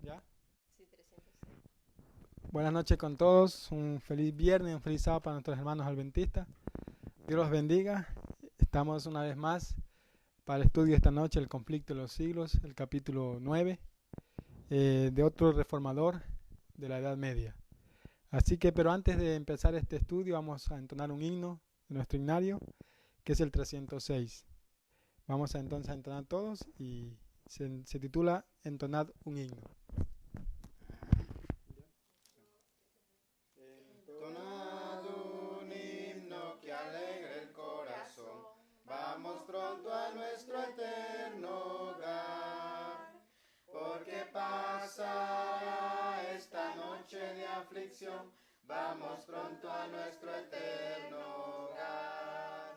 ¿Ya? Sí, 306. Buenas noches con todos. Un feliz viernes, un feliz sábado para nuestros hermanos adventistas. Dios los bendiga. Estamos una vez más para el estudio esta noche, el conflicto de los siglos, el capítulo 9, de otro reformador de la Edad Media. Así que, pero antes de empezar este estudio, vamos a entonar un himno de nuestro himnario, que es el 306. Vamos a entonces a entonar todos y se titula Entonad un himno. Entonad un himno que alegre el corazón, vamos pronto a nuestro eterno hogar, porque pasará esta noche de aflicción, vamos pronto a nuestro eterno hogar.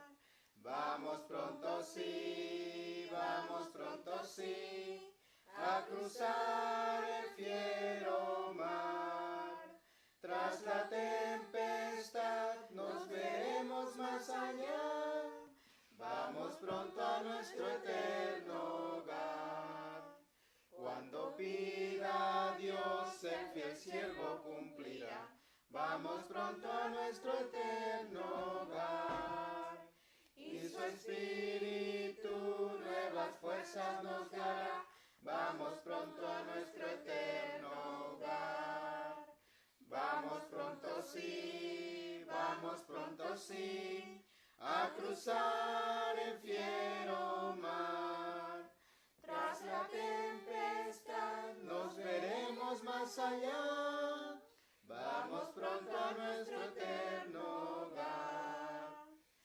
Vamos pronto sí, a cruzar el fiero mar. Tras la tempestad nos veremos más allá. Vamos pronto a nuestro eterno hogar. Cuando pida Dios, el fiel siervo cumplirá. Vamos pronto a nuestro eterno hogar. Y su espíritu nuevas fuerzas nos dará. Vamos pronto a nuestro eterno hogar. Vamos pronto sí, a cruzar el fiero mar. Tras la tempestad nos veremos más allá. Vamos pronto a nuestro eterno hogar.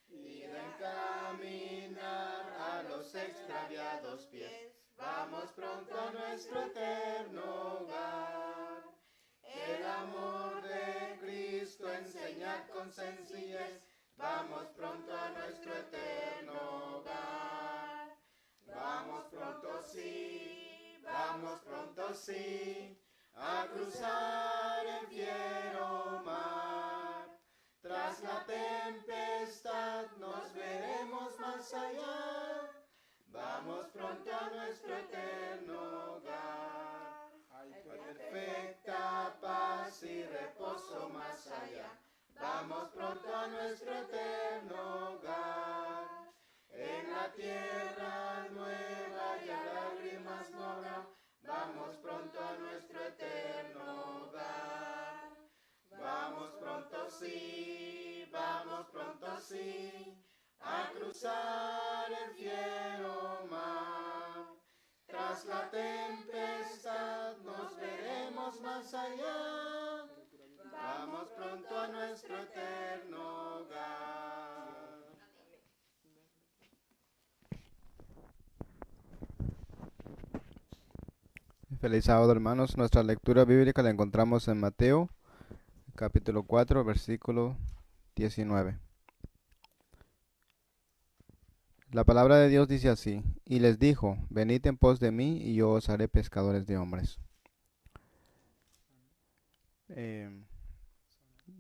Y de encaminar a los extraviados pies. Vamos pronto a nuestro eterno hogar. El amor de Cristo enseñar con sencillez. Vamos pronto a nuestro eterno hogar. Vamos pronto sí, a cruzar el fiero mar. Tras la tempestad nos veremos más allá. Vamos pronto a nuestro eterno hogar. Hay perfecta paz y reposo más allá. Vamos pronto a nuestro eterno hogar. En la tierra nueva ya lágrimas no habrá. Vamos pronto a nuestro eterno hogar. Vamos pronto sí, a cruzar el fiero mar. Tras la tempestad nos veremos más allá. Vamos pronto a nuestro eterno hogar. Feliz sábado, hermanos. Nuestra lectura bíblica la encontramos en Mateo, capítulo 4, versículo 19. La palabra de Dios dice así: y les dijo, venid en pos de mí, y yo os haré pescadores de hombres.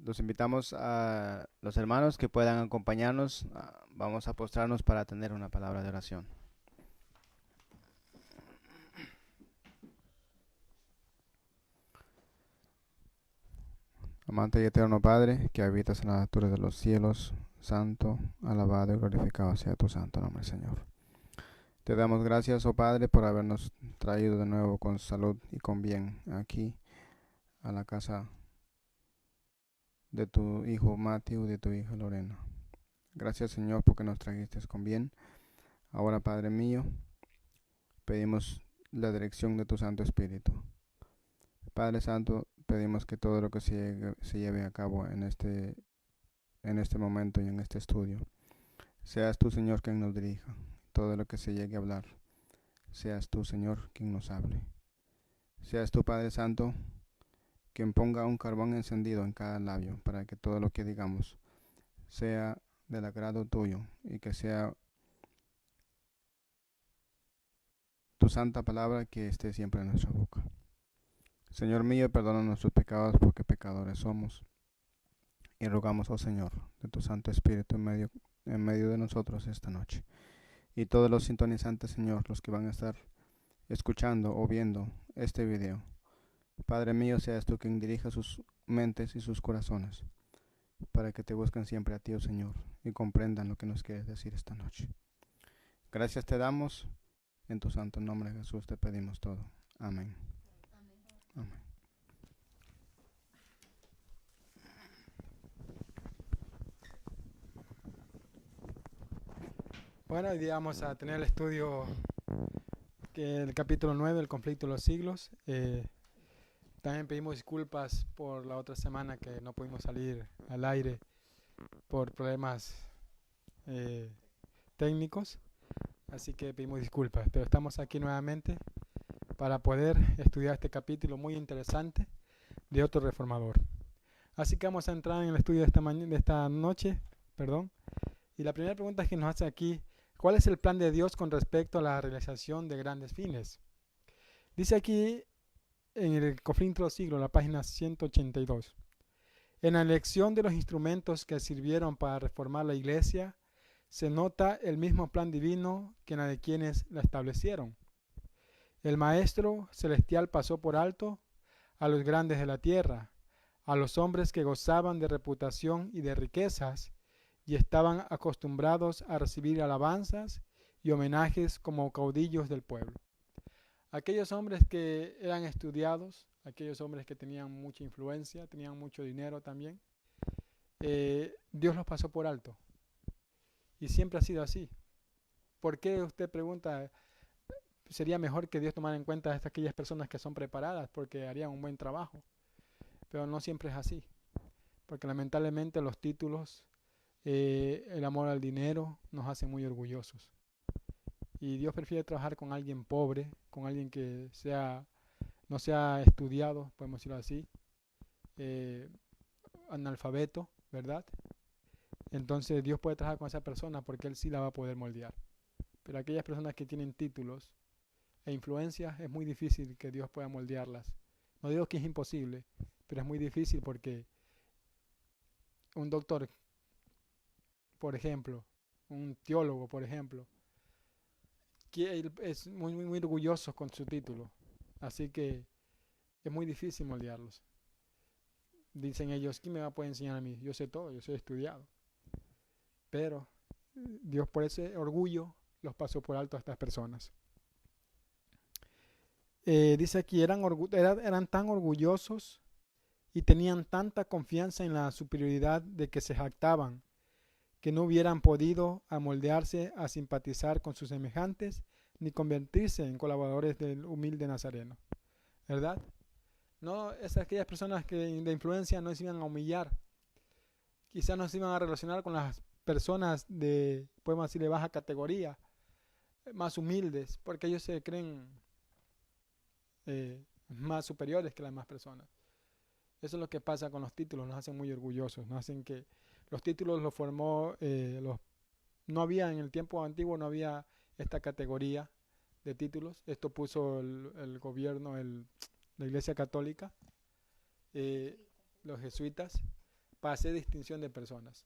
Los invitamos a los hermanos que puedan acompañarnos. Vamos a postrarnos para tener una palabra de oración. Amante y eterno Padre, que habitas en las alturas de los cielos, santo, alabado y glorificado sea tu santo nombre, Señor. Te damos gracias, oh Padre, por habernos traído de nuevo con salud y con bien aquí a la casa de tu hijo Matthew y de tu hija Lorena. Gracias, Señor, porque nos trajiste con bien. Ahora, Padre mío, pedimos la dirección de tu Santo Espíritu. Padre Santo, pedimos que todo lo que se lleve a cabo en este momento y en este estudio, seas tú, Señor, quien nos dirija. Todo lo que se llegue a hablar, seas tú, Señor, quien nos hable. Seas tú, Padre Santo, quien ponga un carbón encendido en cada labio, para que todo lo que digamos sea del agrado tuyo y que sea tu santa palabra que esté siempre en nuestra boca. Señor mío, perdona nuestros pecados, porque pecadores somos. Y rogamos, oh Señor, de tu Santo Espíritu en medio de nosotros esta noche. Y todos los sintonizantes, Señor, los que van a estar escuchando o viendo este video, Padre mío, seas tú quien dirija sus mentes y sus corazones, para que te busquen siempre a ti, oh Señor, y comprendan lo que nos quieres decir esta noche. Gracias te damos, en tu santo nombre, Jesús, te pedimos todo. Amén. Amén. Bueno, hoy día vamos a tener el estudio del capítulo 9, el conflicto de los siglos. También pedimos disculpas por la otra semana que no pudimos salir al aire por problemas técnicos, así que pedimos disculpas, pero estamos aquí nuevamente para poder estudiar este capítulo muy interesante de otro reformador. Así que vamos a entrar en el estudio de esta noche, y la primera pregunta que nos hace aquí: ¿cuál es el plan de Dios con respecto a la realización de grandes fines? Dice aquí en el conflicto de los siglos, la página 182. En la elección de los instrumentos que sirvieron para reformar la iglesia, se nota el mismo plan divino que en la de quienes la establecieron. El Maestro Celestial pasó por alto a los grandes de la tierra, a los hombres que gozaban de reputación y de riquezas, y estaban acostumbrados a recibir alabanzas y homenajes como caudillos del pueblo. Aquellos hombres que eran estudiados, aquellos hombres que tenían mucha influencia, tenían mucho dinero también, Dios los pasó por alto. Y siempre ha sido así. ¿Por qué, usted pregunta, sería mejor que Dios tomara en cuenta a aquellas personas que son preparadas porque harían un buen trabajo? Pero no siempre es así, porque lamentablemente los títulos, el amor al dinero nos hace muy orgullosos. Y Dios prefiere trabajar con alguien pobre, con alguien que no sea estudiado, podemos decirlo así, analfabeto, ¿verdad? Entonces Dios puede trabajar con esa persona porque Él sí la va a poder moldear. Pero aquellas personas que tienen títulos e influencias, es muy difícil que Dios pueda moldearlas. No digo que es imposible, pero es muy difícil porque un doctor, por ejemplo, un teólogo, por ejemplo, que es muy orgulloso con su título, así que es muy difícil moldearlos. Dicen ellos: ¿quién me va a poder enseñar a mí? Yo sé todo, yo soy estudiado. Pero Dios, por ese orgullo, los pasó por alto a estas personas. Dice aquí, eran tan orgullosos y tenían tanta confianza en la superioridad de que se jactaban, que no hubieran podido amoldearse a simpatizar con sus semejantes ni convertirse en colaboradores del humilde Nazareno, ¿verdad? No, es aquellas personas que de influencia no se iban a humillar, quizás no se iban a relacionar con las personas de, podemos decir, de baja categoría, más humildes, porque ellos se creen más superiores que las demás personas. Eso es lo que pasa con los títulos, nos hacen muy orgullosos, nos hacen que los títulos los formó, no había en el tiempo antiguo, no había esta categoría de títulos. Esto puso el gobierno, la Iglesia Católica, los jesuitas, para hacer distinción de personas,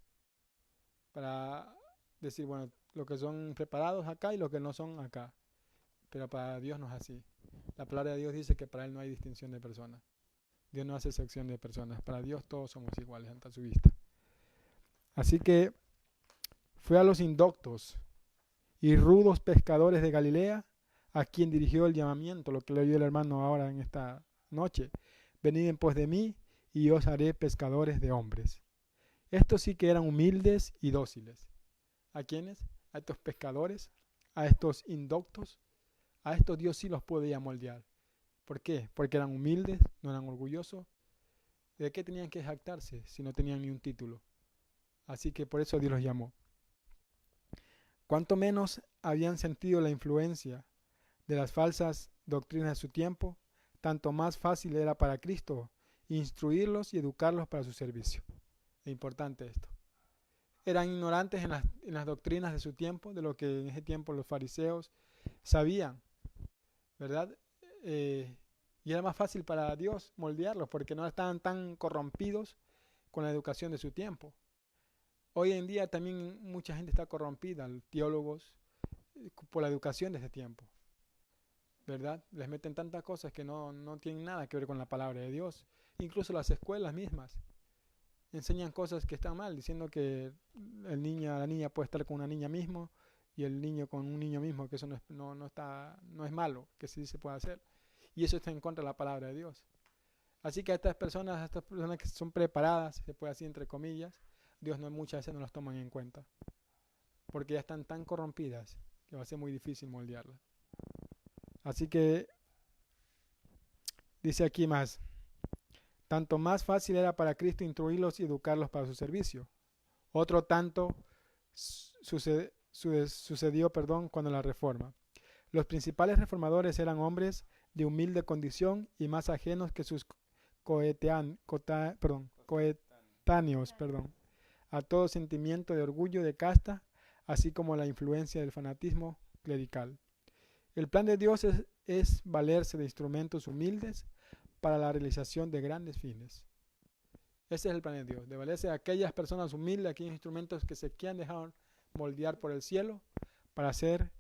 para decir, bueno, los que son preparados acá y los que no son acá. Pero para Dios no es así. La palabra de Dios dice que para Él no hay distinción de personas. Dios no hace excepción de personas. Para Dios todos somos iguales ante su vista. Así que fue a los indoctos y rudos pescadores de Galilea a quien dirigió el llamamiento, lo que le oyó el hermano ahora en esta noche. Venid en pos de mí y yo os haré pescadores de hombres. Estos sí que eran humildes y dóciles. ¿A quiénes? A estos pescadores, a estos indoctos, a estos Dios sí los podía moldear. ¿Por qué? Porque eran humildes, no eran orgullosos. ¿De qué tenían que jactarse si no tenían ni un título? Así que por eso Dios los llamó. Cuanto menos habían sentido la influencia de las falsas doctrinas de su tiempo, tanto más fácil era para Cristo instruirlos y educarlos para su servicio. Es importante esto. Eran ignorantes en las doctrinas de su tiempo, de lo que en ese tiempo los fariseos sabían, ¿verdad? Y era más fácil para Dios moldearlos porque no estaban tan corrompidos con la educación de su tiempo. Hoy en día también mucha gente está corrompida, teólogos, por la educación de ese tiempo. ¿verdad? Les meten tantas cosas que no tienen nada que ver con la palabra de Dios. Incluso las escuelas mismas enseñan cosas que están mal, diciendo que la niña puede estar con una niña mismo y el niño con un niño mismo, que eso no es malo, que sí se puede hacer. Y eso está en contra de la palabra de Dios. Así que a estas personas que son preparadas, se puede decir entre comillas, Dios muchas veces no las toman en cuenta, porque ya están tan corrompidas que va a ser muy difícil moldearlas. Así que dice aquí más, tanto más fácil era para Cristo instruirlos y educarlos para su servicio. Otro tanto sucedió cuando la reforma. Los principales reformadores eran hombres de humilde condición y más ajenos que sus coetáneos a todo sentimiento de orgullo de casta, así como la influencia del fanatismo clerical. El plan de Dios es valerse de instrumentos humildes para la realización de grandes fines. Ese es el plan de Dios, de valerse de aquellas personas humildes, aquellos instrumentos que se quieran dejar moldear por el cielo para hacer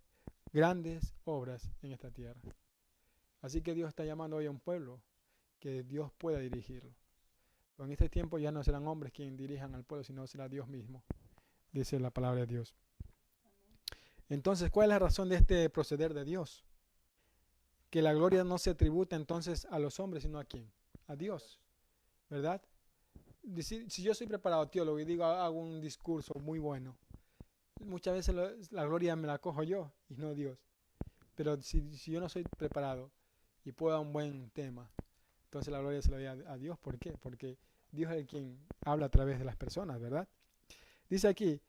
grandes obras en esta tierra. Así que Dios está llamando hoy a un pueblo que Dios pueda dirigirlo. Pero en este tiempo ya no serán hombres quienes dirijan al pueblo, sino será Dios mismo, dice la palabra de Dios. Entonces, ¿cuál es la razón de este proceder de Dios? Que la gloria no se tributa entonces a los hombres, sino a ¿quién? A Dios, ¿verdad? Si yo soy preparado teólogo y digo, hago un discurso muy bueno, muchas veces la gloria me la cojo yo y no Dios. Pero si yo no soy preparado y puedo dar un buen tema, entonces la gloria se la doy a Dios. ¿Por qué? Porque Dios es el quien habla a través de las personas, ¿verdad? Dice aquí,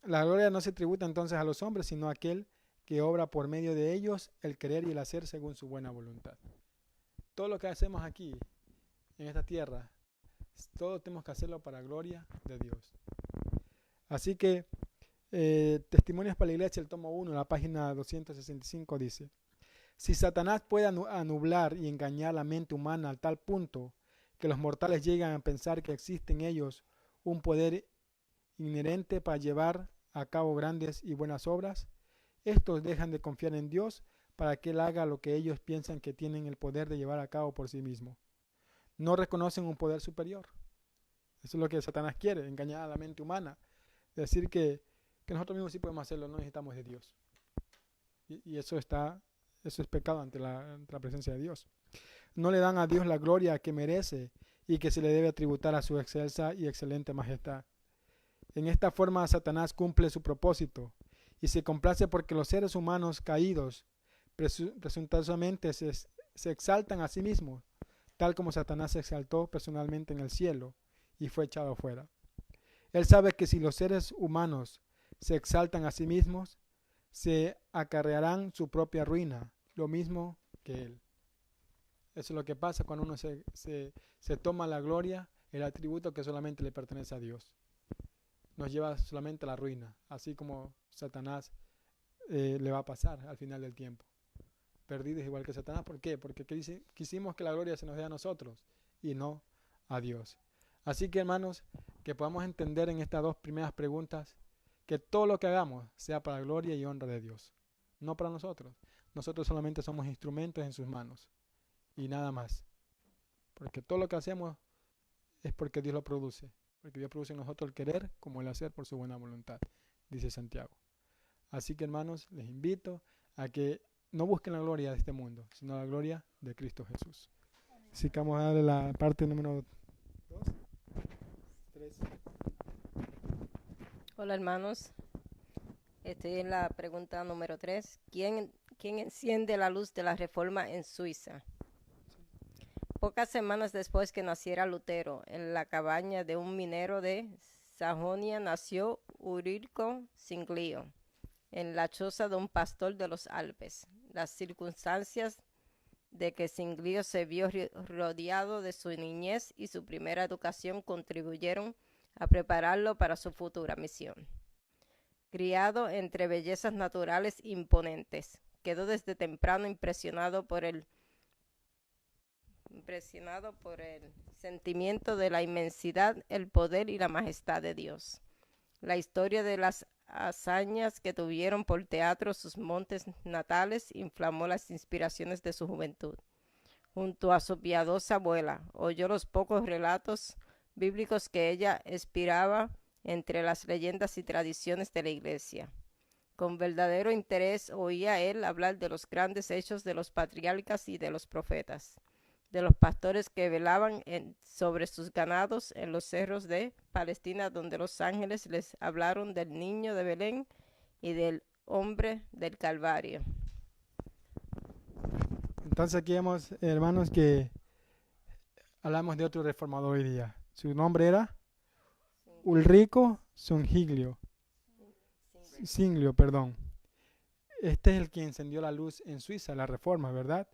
la gloria no se tributa entonces a los hombres, sino a aquel que obra por medio de ellos el querer y el hacer según su buena voluntad. Todo lo que hacemos aquí, en esta tierra, todo tenemos que hacerlo para gloria de Dios. Así que, Testimonios para la Iglesia, el tomo 1, la página 265 dice, si Satanás puede anublar y engañar la mente humana al tal punto que los mortales llegan a pensar que existe en ellos un poder inherente para llevar a cabo grandes y buenas obras, estos dejan de confiar en Dios para que Él haga lo que ellos piensan que tienen el poder de llevar a cabo por sí mismo. No reconocen un poder superior. Eso es lo que Satanás quiere, engañar a la mente humana. Decir que nosotros mismos sí podemos hacerlo, no necesitamos de Dios. Y eso es pecado ante la presencia de Dios. No le dan a Dios la gloria que merece y que se le debe tributar a su excelsa y excelente majestad. En esta forma Satanás cumple su propósito y se complace porque los seres humanos caídos presuntamente se exaltan a sí mismos, tal como Satanás se exaltó personalmente en el cielo y fue echado fuera. Él sabe que si los seres humanos se exaltan a sí mismos, se acarrearán su propia ruina, lo mismo que él. Eso es lo que pasa cuando uno se toma la gloria, el atributo que solamente le pertenece a Dios. Nos lleva solamente a la ruina, así como Satanás le va a pasar al final del tiempo. Perdidos igual que Satanás. ¿Por qué? Porque quisimos que la gloria se nos dé a nosotros y no a Dios. Así que, hermanos, que podamos entender en estas dos primeras preguntas que todo lo que hagamos sea para gloria y honra de Dios, no para nosotros. Nosotros solamente somos instrumentos en sus manos y nada más. Porque todo lo que hacemos es porque Dios lo produce. Porque Dios produce en nosotros el querer como el hacer por su buena voluntad, dice Santiago. Así que, hermanos, les invito a que no busquen la gloria de este mundo, sino la gloria de Cristo Jesús. Así que vamos a darle la parte número 2, 3. Hola, hermanos. Estoy en la pregunta número 3. ¿Quién enciende la luz de la Reforma en Suiza? Pocas semanas después que naciera Lutero, en la cabaña de un minero de Sajonia nació Ulrico Zwinglio, en la choza de un pastor de los Alpes. Las circunstancias de que Zwinglio se vio rodeado de su niñez y su primera educación contribuyeron a prepararlo para su futura misión. Criado entre bellezas naturales imponentes, quedó desde temprano impresionado por el sentimiento de la inmensidad, el poder y la majestad de Dios. La historia de las hazañas que tuvieron por teatro sus montes natales inflamó las inspiraciones de su juventud. Junto a su piadosa abuela, oyó los pocos relatos bíblicos que ella inspiraba entre las leyendas y tradiciones de la iglesia. Con verdadero interés oía él hablar de los grandes hechos de los patriarcas y de los profetas, de los pastores que velaban sobre sus ganados en los cerros de Palestina, donde los ángeles les hablaron del niño de Belén y del hombre del Calvario. Entonces aquí vemos, hermanos, que hablamos de otro reformador hoy día. Su nombre era Ulrico Zwinglio, perdón. Este es el que encendió la luz en Suiza, la reforma, ¿verdad?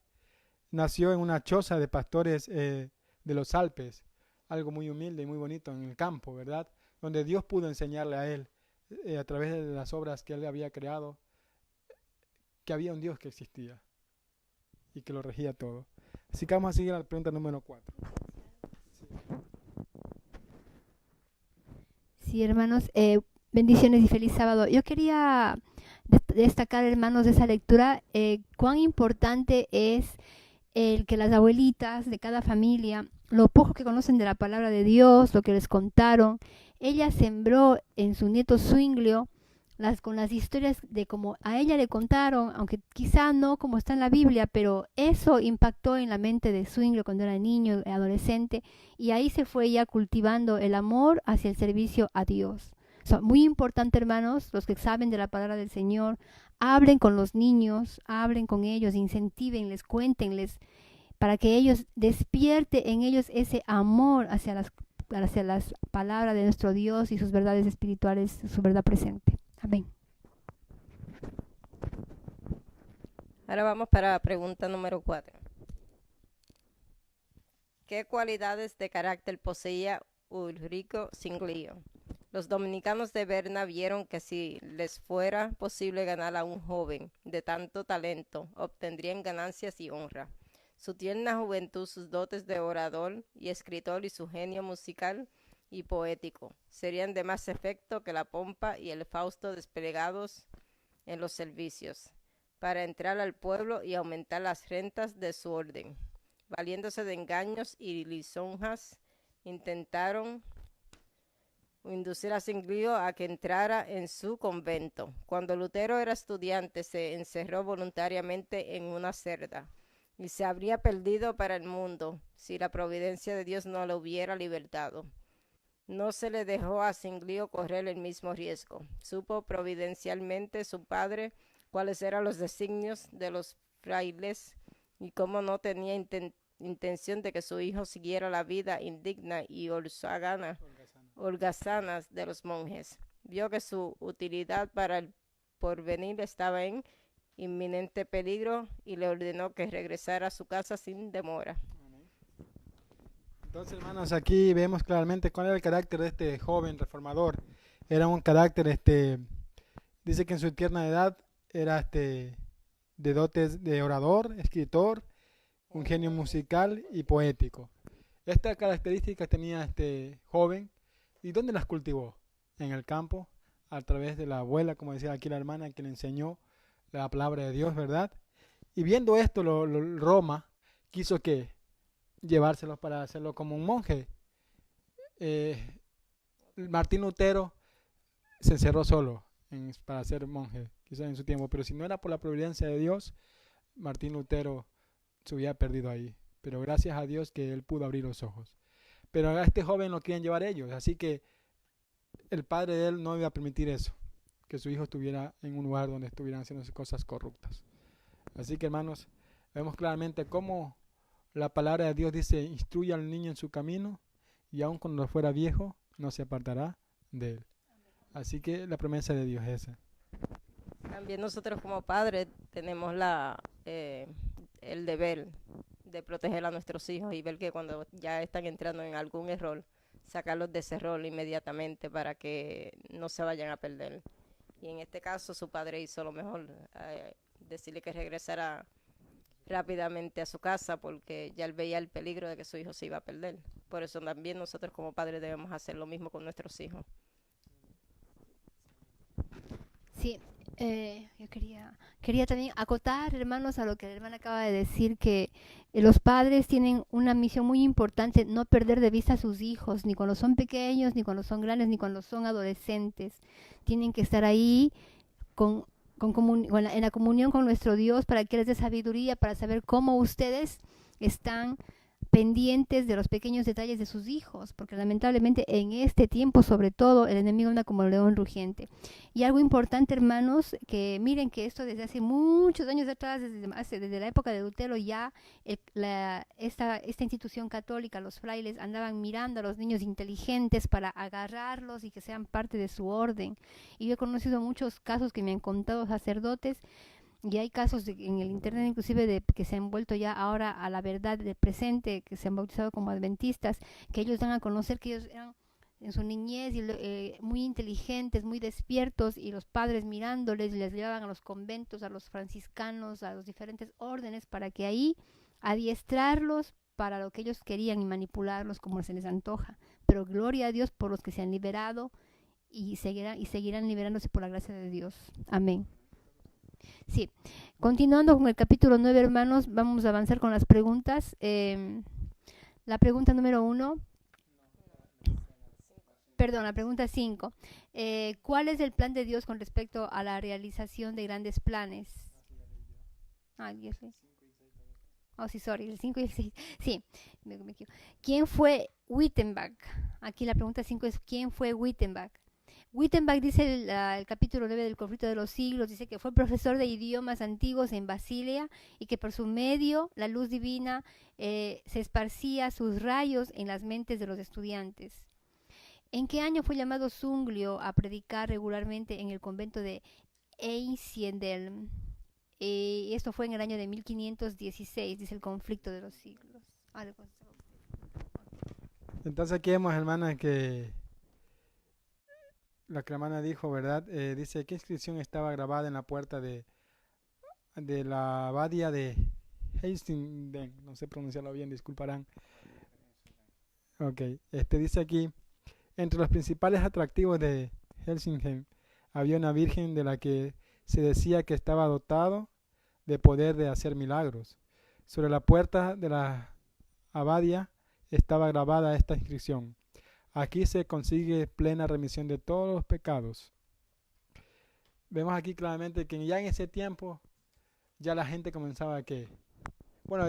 Nació en una choza de pastores de los Alpes, algo muy humilde y muy bonito en el campo, ¿verdad? Donde Dios pudo enseñarle a él, a través de las obras que él había creado, que había un Dios que existía y que lo regía todo. Así que vamos a seguir a la pregunta número 4. Sí, hermanos, bendiciones y feliz sábado. Yo quería destacar, hermanos, de esa lectura, cuán importante es el que las abuelitas de cada familia, lo poco que conocen de la palabra de Dios, lo que les contaron, ella sembró en su nieto Zwinglio con las historias de cómo a ella le contaron, aunque quizá no como está en la Biblia, pero eso impactó en la mente de Zwinglio cuando era niño, adolescente, y ahí se fue ya cultivando el amor hacia el servicio a Dios. Muy importante, hermanos, los que saben de la palabra del Señor, hablen con los niños, hablen con ellos, incentivenles, cuéntenles, para que ellos despierte en ellos ese amor hacia las palabras de nuestro Dios y sus verdades espirituales, su verdad presente. Amén. Ahora vamos para la pregunta número 4. ¿Qué cualidades de carácter poseía Ulrico Zwinglio? Los dominicanos de Berna vieron que si les fuera posible ganar a un joven de tanto talento, obtendrían ganancias y honra. Su tierna juventud, sus dotes de orador y escritor y su genio musical y poético serían de más efecto que la pompa y el Fausto desplegados en los servicios, para entrar al pueblo y aumentar las rentas de su orden. Valiéndose de engaños y lisonjas, intentaron inducir a Zwinglio a que entrara en su convento. Cuando Lutero era estudiante, se encerró voluntariamente en una celda y se habría perdido para el mundo si la providencia de Dios no lo hubiera libertado. No se le dejó a Zwinglio correr el mismo riesgo. Supo providencialmente su padre cuáles eran los designios de los frailes y cómo no tenía intención de que su hijo siguiera la vida indigna y holgazana de los monjes. Vio que su utilidad para el porvenir estaba en inminente peligro y le ordenó que regresara a su casa sin demora. Entonces, hermanos, aquí vemos claramente cuál era el carácter de este joven reformador. Era un carácter, dice que en su tierna edad era de dotes de orador, escritor, un genio musical y poético. Estas características tenía este joven. ¿Y dónde las cultivó? En el campo, a través de la abuela, como decía aquí la hermana, que le enseñó la palabra de Dios, ¿verdad? Y viendo esto, Roma quiso que llevárselo para hacerlo como un monje. Martín Lutero se encerró solo para ser monje, quizás en su tiempo, pero si no era por la providencia de Dios, Martín Lutero se hubiera perdido ahí. Pero gracias a Dios que él pudo abrir los ojos. Pero a este joven lo querían llevar ellos, así que el padre de él no iba a permitir eso, que su hijo estuviera en un lugar donde estuvieran haciendo cosas corruptas. Así que, hermanos, vemos claramente cómo la palabra de Dios dice: instruye al niño en su camino y aun cuando fuera viejo no se apartará de él. Así que la promesa de Dios es esa. También nosotros como padres tenemos el deber de proteger a nuestros hijos y ver que cuando ya están entrando en algún error, sacarlos de ese error inmediatamente para que no se vayan a perder. Y en este caso su padre hizo lo mejor, decirle que regresara rápidamente a su casa porque ya él veía el peligro de que su hijo se iba a perder. Por eso también nosotros como padres debemos hacer lo mismo con nuestros hijos. Sí, yo quería también acotar, hermanos, a lo que la hermana acaba de decir, que los padres tienen una misión muy importante, no perder de vista a sus hijos, ni cuando son pequeños, ni cuando son grandes, ni cuando son adolescentes. Tienen que estar ahí en la comunión con nuestro Dios para que les dé sabiduría, para saber cómo ustedes están pendientes de los pequeños detalles de sus hijos, porque lamentablemente en este tiempo, sobre todo, el enemigo anda como el león rugiente. Y algo importante, hermanos, que miren que esto desde hace muchos años atrás, desde la época de Lutero, ya esta institución católica, los frailes, andaban mirando a los niños inteligentes para agarrarlos y que sean parte de su orden. Y yo he conocido muchos casos que me han contado sacerdotes. Y hay casos en el internet inclusive de que se han vuelto ya ahora a la verdad del presente, que se han bautizado como adventistas, que ellos dan a conocer que ellos eran en su niñez muy inteligentes, muy despiertos, y los padres mirándoles les llevaban a los conventos, a los franciscanos, a los diferentes órdenes, para que ahí adiestrarlos para lo que ellos querían y manipularlos como se les antoja. Pero gloria a Dios por los que se han liberado y seguirán liberándose por la gracia de Dios. Amén. Sí, continuando con el capítulo 9, hermanos, vamos a avanzar con las preguntas. La pregunta número 1, la pregunta 5. ¿Cuál es el plan de Dios con respecto a la realización de grandes planes? Dios mío. El 5 y el 6. Sí, me equivoco. ¿Quién fue Wittenberg? Aquí la pregunta 5 es ¿quién fue Wittenberg? Wittenberg, dice el capítulo 9 del Conflicto de los Siglos, dice que fue profesor de idiomas antiguos en Basilea y que por su medio la luz divina se esparcía sus rayos en las mentes de los estudiantes. ¿En qué año fue llamado Zuinglio a predicar regularmente en el convento de Einsiedeln? Esto fue en el año de 1516, dice el Conflicto de los Siglos. Entonces aquí vemos, hermanas, que la hermana dijo, ¿verdad? Dice, ¿qué inscripción estaba grabada en la puerta de la abadía de Hastings? No sé pronunciarlo bien, disculparán. Ok, dice aquí, entre los principales atractivos de Helsingem había una virgen de la que se decía que estaba dotado de poder de hacer milagros. Sobre la puerta de la abadía estaba grabada esta inscripción: aquí se consigue plena remisión de todos los pecados. Vemos aquí claramente que ya en ese tiempo ya la gente comenzaba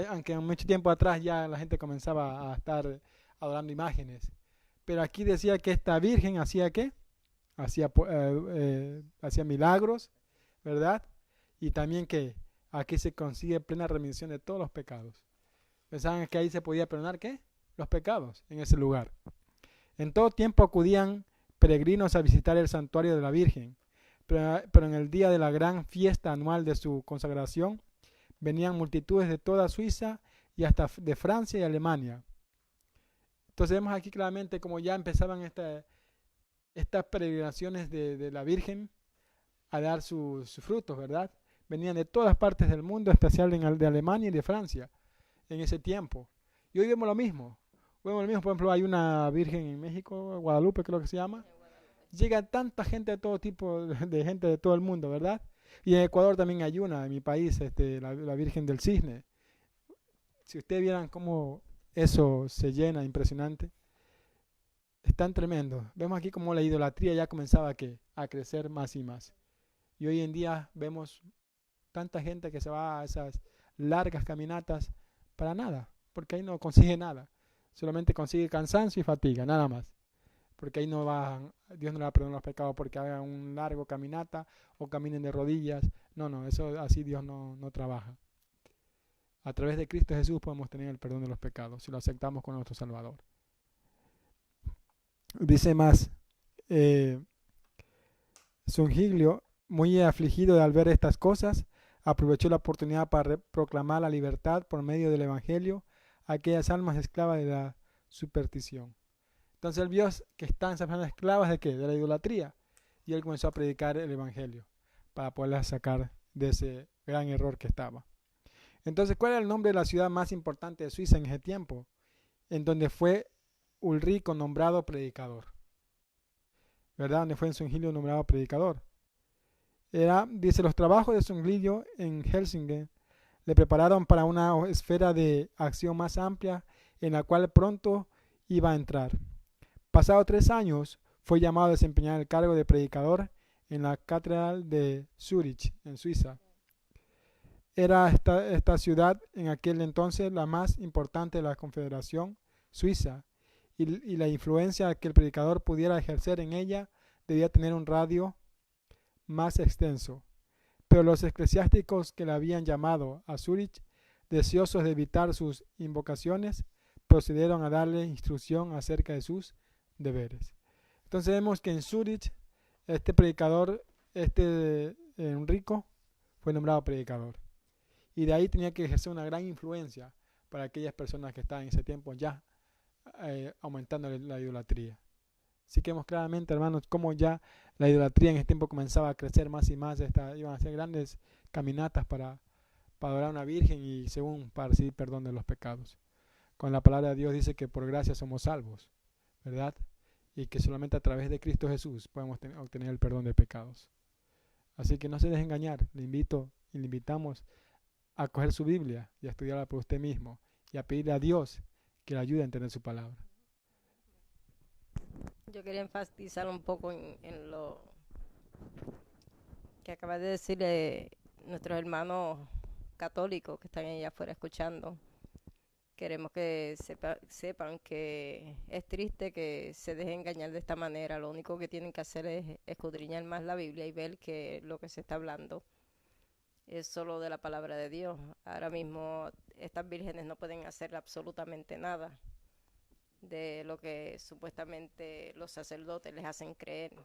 aunque mucho tiempo atrás ya la gente comenzaba a estar adorando imágenes. Pero aquí decía que esta virgen hacía ¿qué? Hacía milagros, ¿verdad? Y también que aquí se consigue plena remisión de todos los pecados. Pensaban que ahí se podía perdonar ¿qué? Los pecados en ese lugar. En todo tiempo acudían peregrinos a visitar el santuario de la Virgen, pero en el día de la gran fiesta anual de su consagración venían multitudes de toda Suiza y hasta de Francia y Alemania. Entonces vemos aquí claramente como ya empezaban estas peregrinaciones de la Virgen a dar sus frutos, ¿verdad? Venían de todas partes del mundo, especialmente de Alemania y de Francia en ese tiempo. Y hoy vemos lo mismo. Por ejemplo, hay una Virgen en México, Guadalupe creo que se llama. Llega tanta gente de todo tipo, de gente de todo el mundo, ¿verdad? Y en Ecuador también hay una, en mi país, la Virgen del Cisne. Si ustedes vieran cómo eso se llena, impresionante. Es tan tremendo. Vemos aquí cómo la idolatría ya comenzaba a crecer más y más. Y hoy en día vemos tanta gente que se va a esas largas caminatas para nada, porque ahí no consigue nada. Solamente consigue cansancio y fatiga, nada más. Porque ahí Dios no le va a perdonar los pecados porque hagan un largo caminata o caminen de rodillas. No, eso así Dios no trabaja. A través de Cristo Jesús podemos tener el perdón de los pecados si lo aceptamos con nuestro Salvador. Dice más, Zuinglio, muy afligido al ver estas cosas, aprovechó la oportunidad para proclamar la libertad por medio del Evangelio a aquellas almas esclavas de la superstición. Entonces él vio que estaban esclavas ¿de qué? De la idolatría. Y él comenzó a predicar el Evangelio para poderlas sacar de ese gran error que estaba. Entonces, ¿cuál era el nombre de la ciudad más importante de Suiza en ese tiempo? En donde fue Ulrico nombrado predicador. ¿Verdad? Donde fue en Zuinglio nombrado predicador. Dice, los trabajos de Zuinglio en Helsinki le prepararon para una esfera de acción más amplia en la cual pronto iba a entrar. Pasado 3 años, fue llamado a desempeñar el cargo de predicador en la catedral de Zúrich, en Suiza. Era esta ciudad en aquel entonces la más importante de la Confederación Suiza, y la influencia que el predicador pudiera ejercer en ella debía tener un radio más extenso. Pero los eclesiásticos que le habían llamado a Zúrich, deseosos de evitar sus invocaciones, procedieron a darle instrucción acerca de sus deberes. Entonces vemos que en Zúrich este predicador, un rico, fue nombrado predicador. Y de ahí tenía que ejercer una gran influencia para aquellas personas que estaban en ese tiempo ya aumentando la idolatría. Así que vemos claramente, hermanos, cómo ya la idolatría en ese tiempo comenzaba a crecer más y más. Iban a hacer grandes caminatas para adorar a una virgen y según para recibir perdón de los pecados. Con la palabra de Dios dice que por gracia somos salvos, ¿verdad? Y que solamente a través de Cristo Jesús podemos obtener el perdón de pecados. Así que no se deje engañar. Le invito y le invitamos a coger su Biblia y a estudiarla por usted mismo y a pedirle a Dios que le ayude a entender su palabra. Yo quería enfatizar un poco en lo que acaba de decir nuestros hermanos católicos que están allá afuera escuchando. Queremos que sepan que es triste que se dejen engañar de esta manera. Lo único que tienen que hacer es escudriñar más la Biblia y ver que lo que se está hablando es solo de la palabra de Dios. Ahora mismo estas vírgenes no pueden hacer absolutamente nada de lo que supuestamente los sacerdotes les hacen creer.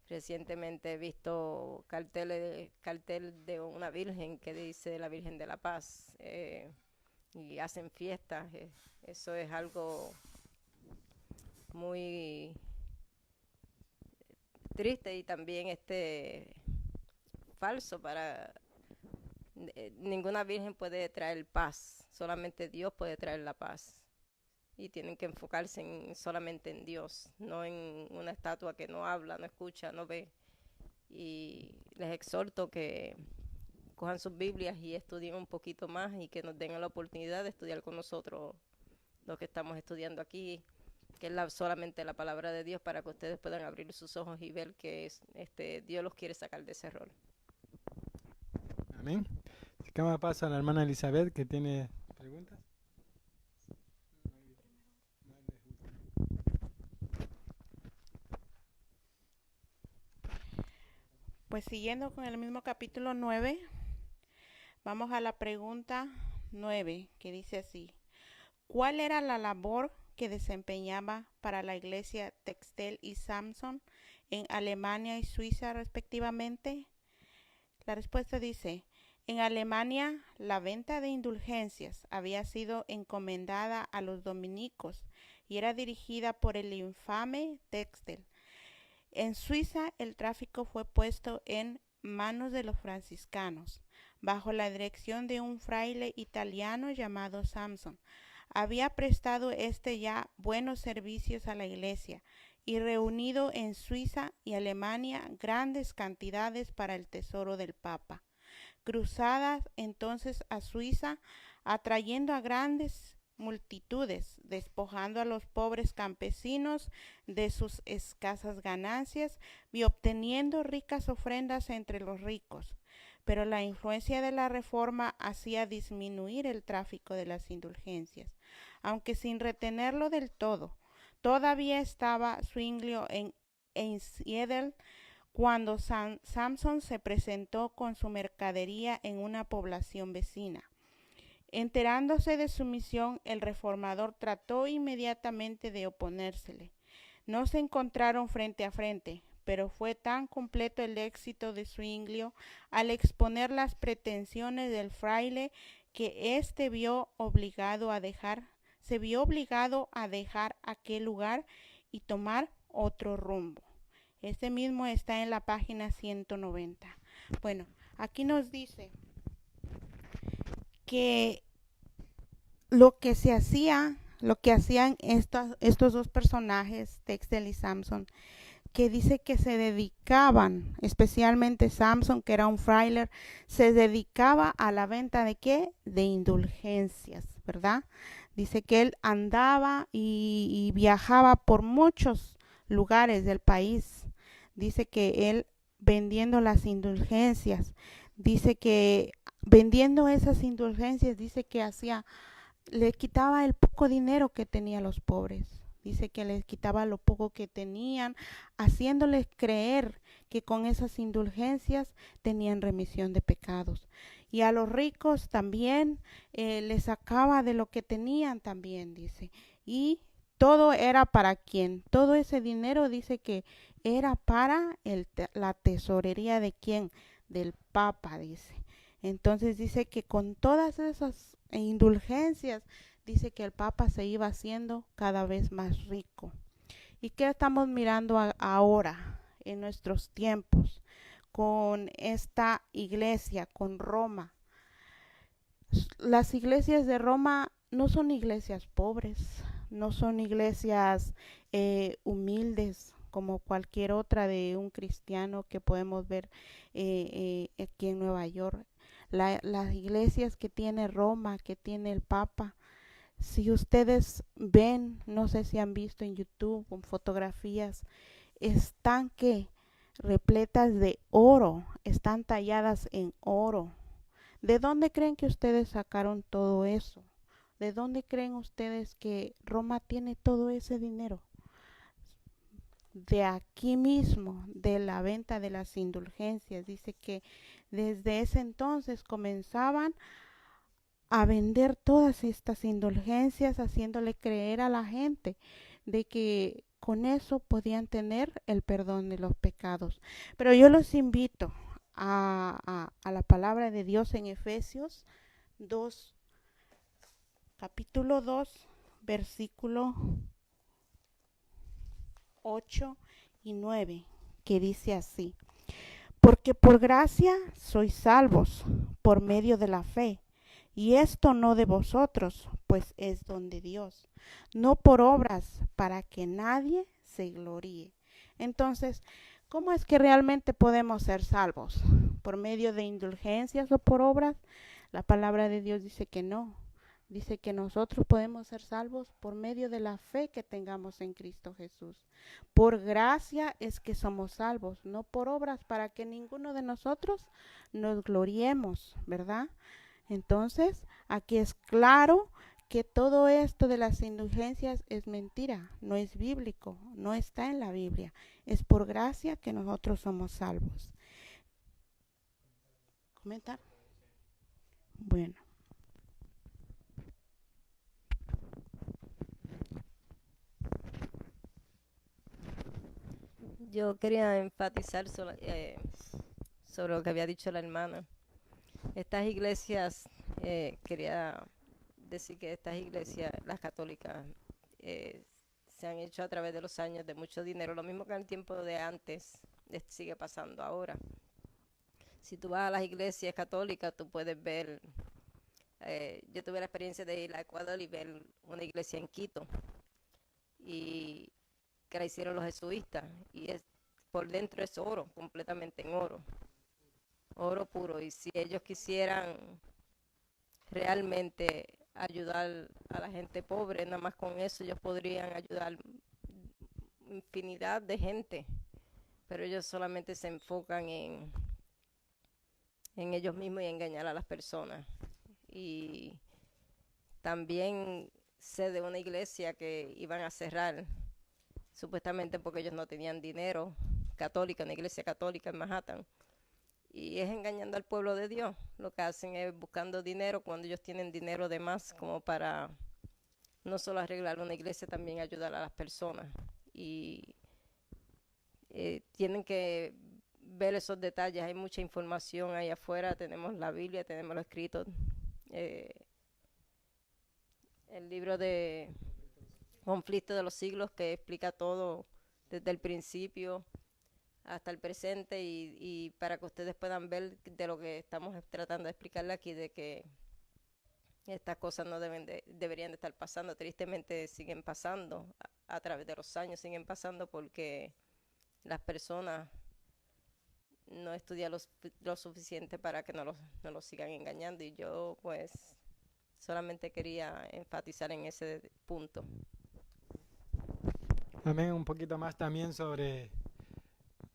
Recientemente he visto cartel de una virgen que dice la Virgen de la Paz, y hacen fiestas. Eso es algo muy triste y también falso. Ninguna virgen puede traer paz, solamente Dios puede traer la paz. Y tienen que enfocarse solamente en Dios, no en una estatua que no habla, no escucha, no ve. Y les exhorto que cojan sus Biblias y estudien un poquito más y que nos den la oportunidad de estudiar con nosotros lo que estamos estudiando aquí, que es solamente la palabra de Dios, para que ustedes puedan abrir sus ojos y ver que Dios los quiere sacar de ese error. Amén. ¿Qué me pasa a la hermana Elizabeth que tiene preguntas? Pues siguiendo con el mismo capítulo 9, vamos a la pregunta 9, que dice así: ¿cuál era la labor que desempeñaba para la iglesia Textel y Samson en Alemania y Suiza respectivamente? La respuesta dice: en Alemania la venta de indulgencias había sido encomendada a los dominicos y era dirigida por el infame Textel. En Suiza el tráfico fue puesto en manos de los franciscanos, bajo la dirección de un fraile italiano llamado Samson. Había prestado ya buenos servicios a la iglesia y reunido en Suiza y Alemania grandes cantidades para el tesoro del Papa. Cruzadas entonces a Suiza, atrayendo a grandes multitudes, despojando a los pobres campesinos de sus escasas ganancias y obteniendo ricas ofrendas entre los ricos. Pero la influencia de la reforma hacía disminuir el tráfico de las indulgencias, aunque sin retenerlo del todo. Todavía estaba Zwinglio en Einsiedeln cuando Samson se presentó con su mercadería en una población vecina. Enterándose de su misión, el reformador trató inmediatamente de oponérsele. No se encontraron frente a frente, pero fue tan completo el éxito de Zwinglio al exponer las pretensiones del fraile que éste se vio obligado a dejar aquel lugar y tomar otro rumbo. Este mismo está en la página 190. Bueno, aquí nos dice que lo que hacían estos dos personajes, Textel y Samson, que dice que se dedicaban, especialmente Samson, que era un frailer, se dedicaba a la venta de ¿qué? De indulgencias, ¿verdad? Dice que él andaba y viajaba por muchos lugares del país. Dice que él vendiendo las indulgencias, dice que vendiendo esas indulgencias, dice que le quitaba el poco dinero que tenían los pobres. Dice que les quitaba lo poco que tenían, haciéndoles creer que con esas indulgencias tenían remisión de pecados. Y a los ricos también les sacaba de lo que tenían también, dice. Y todo era para quién. Todo ese dinero dice que era para la tesorería de quién, del Papa, dice. Entonces dice que con todas esas indulgencias, dice que el Papa se iba haciendo cada vez más rico. ¿Y qué estamos mirando ahora en nuestros tiempos con esta iglesia, con Roma? Las iglesias de Roma no son iglesias pobres, no son iglesias humildes como cualquier otra de un cristiano que podemos ver aquí en Nueva York. Las iglesias que tiene Roma, que tiene el Papa, si ustedes ven, no sé si han visto en YouTube con fotografías, están que repletas de oro, están talladas en oro. ¿De dónde creen que ustedes sacaron todo eso? ¿De dónde creen ustedes que Roma tiene todo ese dinero? De aquí mismo, de la venta de las indulgencias. Dice que desde ese entonces comenzaban a vender todas estas indulgencias, haciéndole creer a la gente de que con eso podían tener el perdón de los pecados. Pero yo los invito a la palabra de Dios en Efesios 2, capítulo 2, versículo 8 y 9, que dice así: porque por gracia sois salvos por medio de la fe, y esto no de vosotros, pues es don de Dios, no por obras, para que nadie se gloríe. Entonces, ¿cómo es que realmente podemos ser salvos? ¿Por medio de indulgencias o por obras? La palabra de Dios dice que no. Dice que nosotros podemos ser salvos por medio de la fe que tengamos en Cristo Jesús. Por gracia es que somos salvos, no por obras, para que ninguno de nosotros nos gloriemos, ¿verdad? Entonces, aquí es claro que todo esto de las indulgencias es mentira, no es bíblico, no está en la Biblia. Es por gracia que nosotros somos salvos. ¿Comentar? Bueno. Yo quería enfatizar sobre lo que había dicho la hermana. Estas iglesias, quería decir que estas iglesias, las católicas, se han hecho a través de los años de mucho dinero, lo mismo que en el tiempo de antes, sigue pasando ahora. Si tú vas a las iglesias católicas, tú puedes ver, yo tuve la experiencia de ir a Ecuador y ver una iglesia en Quito, y que la hicieron los jesuitas, y por dentro es oro, completamente en oro puro. Y si ellos quisieran realmente ayudar a la gente pobre, nada más con eso ellos podrían ayudar infinidad de gente, pero ellos solamente se enfocan en ellos mismos y engañar a las personas. Y también sé de una iglesia que iban a cerrar, supuestamente porque ellos no tenían dinero, católica, una iglesia católica en Manhattan, y es engañando al pueblo de Dios. Lo que hacen es buscando dinero cuando ellos tienen dinero de más, como para no solo arreglar una iglesia, también ayudar a las personas. Y tienen que ver esos detalles. Hay mucha información ahí afuera, tenemos la Biblia, tenemos lo escrito, el libro de Conflicto de los Siglos, que explica todo desde el principio hasta el presente, y para que ustedes puedan ver de lo que estamos tratando de explicarle aquí, de que estas cosas no deberían de estar pasando. Tristemente siguen pasando, a través de los años siguen pasando, porque las personas no estudian lo suficiente para que no los sigan engañando. Y yo pues solamente quería enfatizar en ese punto. Amén. Un poquito más también sobre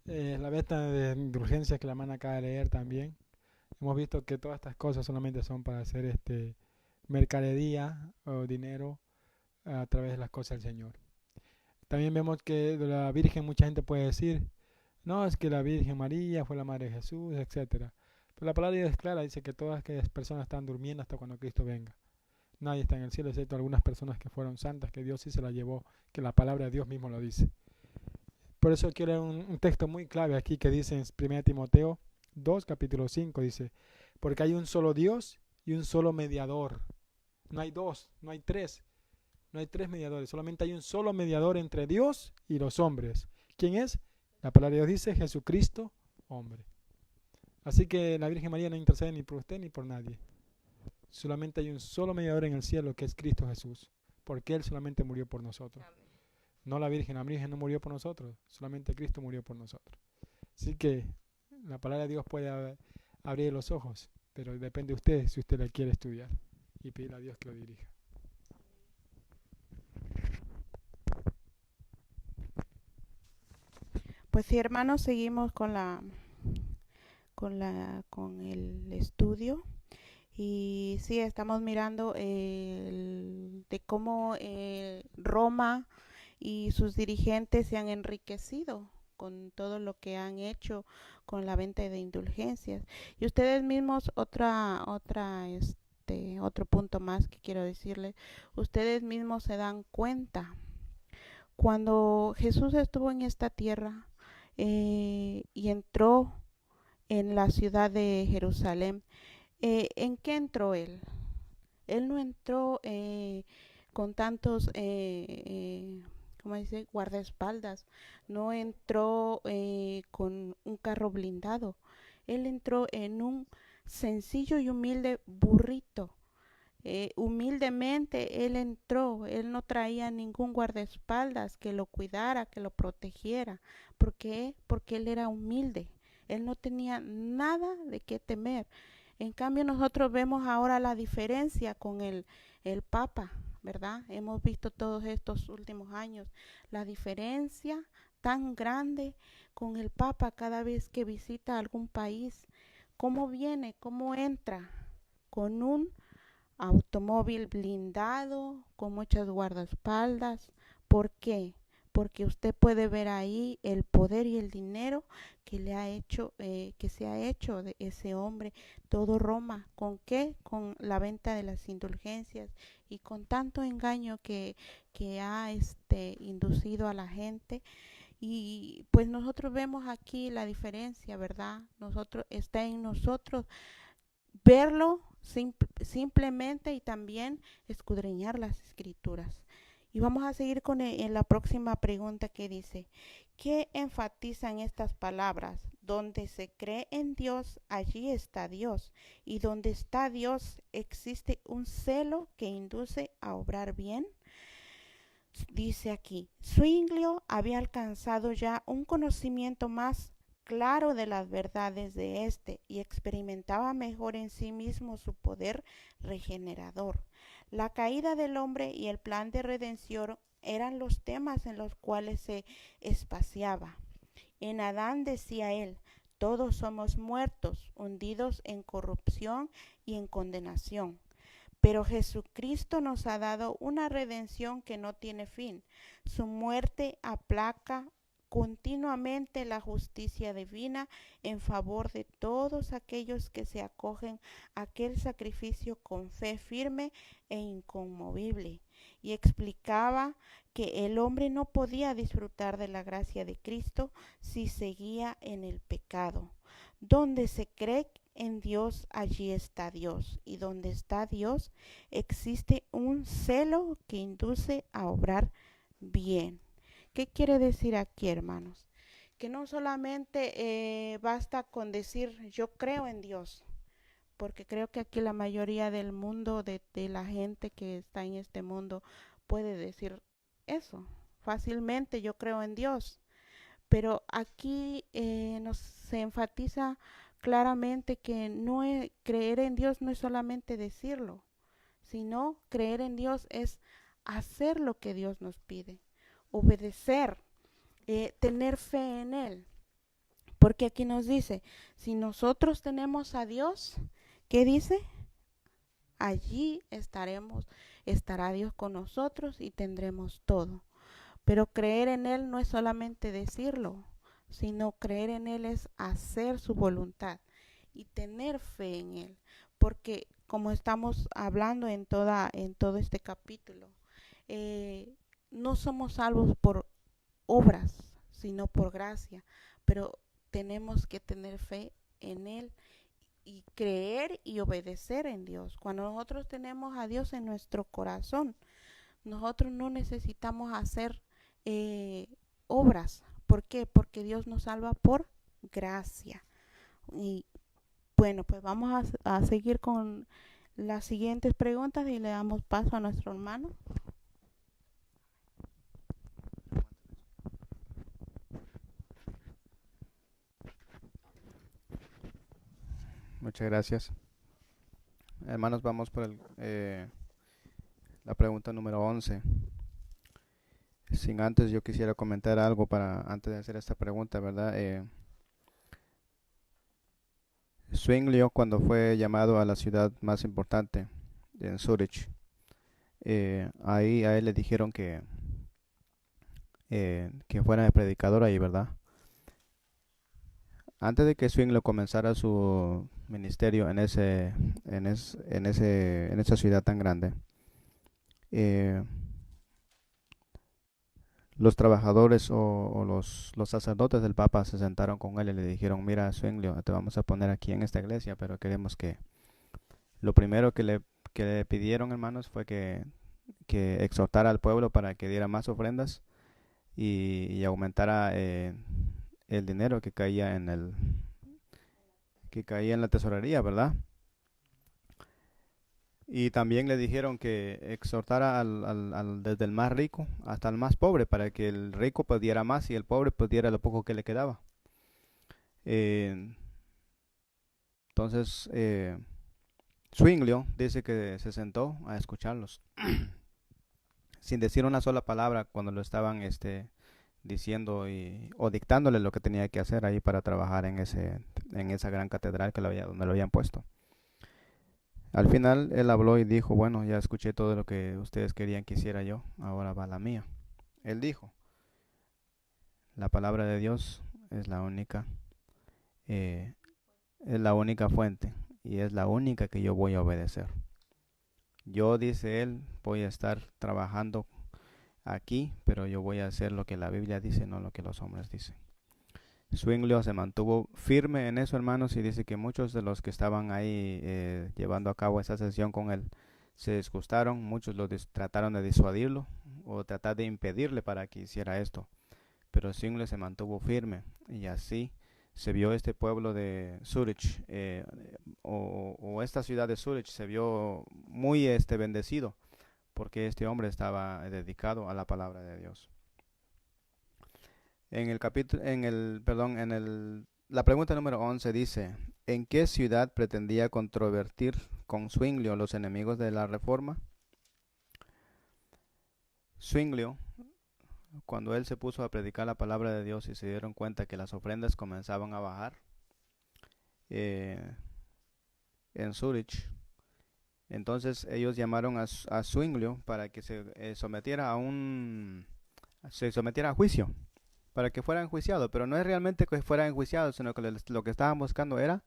la venta de indulgencias que la hermana acaba de leer también. Hemos visto que todas estas cosas solamente son para hacer mercadería o dinero a través de las cosas del Señor. También vemos que de la Virgen mucha gente puede decir, no, es que la Virgen María fue la Madre de Jesús, etcétera. Pero la palabra de Dios es clara, dice que todas aquellas personas están durmiendo hasta cuando Cristo venga. Nadie está en el cielo, excepto algunas personas que fueron santas, que Dios sí se las llevó, que la palabra de Dios mismo lo dice. Por eso quiero un texto muy clave aquí que dice en 1 Timoteo 2, capítulo 5, dice, porque hay un solo Dios y un solo mediador. No hay dos, no hay tres. No hay tres mediadores, solamente hay un solo mediador entre Dios y los hombres. ¿Quién es? La palabra de Dios dice Jesucristo, hombre. Así que la Virgen María no intercede ni por usted ni por nadie. Solamente hay un solo mediador en el cielo que es Cristo Jesús, porque Él solamente murió por nosotros. No la Virgen no murió por nosotros, solamente Cristo murió por nosotros. Así que la palabra de Dios puede abrir los ojos, pero depende de usted si usted la quiere estudiar y pedir a Dios que lo dirija. Pues sí, hermanos, seguimos con el estudio. Y sí, estamos mirando de cómo Roma y sus dirigentes se han enriquecido con todo lo que han hecho con la venta de indulgencias. Y ustedes mismos, otro punto más que quiero decirles, ustedes mismos se dan cuenta. Cuando Jesús estuvo en esta tierra y entró en la ciudad de Jerusalén, ¿en qué entró él? Él no entró con tantos, ¿cómo dice? Guardaespaldas. No entró con un carro blindado. Él entró en un sencillo y humilde burrito. Humildemente él entró, él no traía ningún guardaespaldas que lo cuidara, que lo protegiera. ¿Por qué? Porque él era humilde, él no tenía nada de qué temer. En cambio nosotros vemos ahora la diferencia con el Papa, ¿verdad? Hemos visto todos estos últimos años la diferencia tan grande con el Papa cada vez que visita algún país. ¿Cómo viene? ¿Cómo entra? Con un automóvil blindado, con muchas guardaespaldas. ¿Por qué? Porque usted puede ver ahí el poder y el dinero que le ha hecho, que se ha hecho de ese hombre. Todo Roma, ¿con qué? Con la venta de las indulgencias y con tanto engaño que ha inducido a la gente. Y pues nosotros vemos aquí la diferencia, ¿verdad? Está en nosotros verlo simplemente y también escudriñar las escrituras. Y vamos a seguir con en la próxima pregunta que dice, ¿qué enfatizan estas palabras? Donde se cree en Dios, allí está Dios. Y donde está Dios, existe un celo que induce a obrar bien. Dice aquí, Zwinglio había alcanzado ya un conocimiento más claro de las verdades de y experimentaba mejor en sí mismo su poder regenerador. La caída del hombre y el plan de redención eran los temas en los cuales se espaciaba. En Adán, decía él, todos somos muertos, hundidos en corrupción y en condenación. Pero Jesucristo nos ha dado una redención que no tiene fin. Su muerte aplaca continuamente la justicia divina en favor de todos aquellos que se acogen a aquel sacrificio con fe firme e inconmovible. Y explicaba que el hombre no podía disfrutar de la gracia de Cristo si seguía en el pecado. Donde se cree en Dios, allí está Dios. Y donde está Dios, existe un celo que induce a obrar bien. ¿Qué quiere decir aquí, hermanos? Que no solamente basta con decir yo creo en Dios, porque creo que aquí la mayoría del mundo, de la gente que está en este mundo, puede decir eso fácilmente, yo creo en Dios. Pero aquí se enfatiza claramente que creer en Dios no es solamente decirlo, sino creer en Dios es hacer lo que Dios nos pide, obedecer, tener fe en Él. Porque aquí nos dice, si nosotros tenemos a Dios, ¿qué dice? Allí estará Dios con nosotros y tendremos todo. Pero creer en Él no es solamente decirlo, sino creer en Él es hacer su voluntad y tener fe en Él. Porque como estamos hablando en todo este capítulo, no somos salvos por obras, sino por gracia. Pero tenemos que tener fe en Él y creer y obedecer en Dios. Cuando nosotros tenemos a Dios en nuestro corazón, nosotros no necesitamos hacer obras. ¿Por qué? Porque Dios nos salva por gracia. Y bueno, pues vamos a seguir con las siguientes preguntas y le damos paso a nuestro hermano. Muchas gracias. Hermanos, vamos por la pregunta número 11. Sin antes, yo quisiera comentar algo antes de hacer esta pregunta, ¿verdad? Zwinglio, cuando fue llamado a la ciudad más importante en Zurich, ahí a él le dijeron que fuera el predicador ahí, ¿verdad? Antes de que Zwinglio comenzara su ministerio en esa ciudad tan grande, los trabajadores o los sacerdotes del Papa se sentaron con él y le dijeron, mira, Zwinglio, te vamos a poner aquí en esta iglesia, pero queremos que lo primero que le pidieron, hermanos, fue que exhortara al pueblo para que diera más ofrendas y aumentara el dinero que caía en la tesorería, ¿verdad? Y también le dijeron que exhortara desde el más rico hasta el más pobre, para que el rico pues diera más y el pobre pues diera lo poco que le quedaba. Entonces, Zwinglio dice que se sentó a escucharlos, sin decir una sola palabra cuando lo estaban diciendo o dictándole lo que tenía que hacer ahí para trabajar en esa gran catedral donde lo habían puesto. Al final él habló y dijo, bueno, ya escuché todo lo que ustedes querían que hiciera yo, ahora va la mía. Él dijo, la palabra de Dios es la única fuente y es la única que yo voy a obedecer. Yo, dice él, voy a estar trabajando aquí, pero yo voy a hacer lo que la Biblia dice, no lo que los hombres dicen. Zwinglio se mantuvo firme en eso, hermanos, y dice que muchos de los que estaban ahí llevando a cabo esa sesión con él se disgustaron, muchos trataron de disuadirlo o tratar de impedirle para que hiciera esto, pero Zwinglio se mantuvo firme y así se vio este pueblo de Zurich o esta ciudad de Zurich se vio muy bendecido porque este hombre estaba dedicado a la palabra de Dios. La pregunta número 11 dice, ¿en qué ciudad pretendía controvertir con Zwinglio los enemigos de la reforma? Zwinglio, cuando él se puso a predicar la palabra de Dios y se dieron cuenta que las ofrendas comenzaban a bajar en Zurich, entonces ellos llamaron a Zwinglio para que se sometiera a juicio, para que fuera enjuiciado, pero no es realmente que fuera enjuiciado, sino que lo que estaban buscando era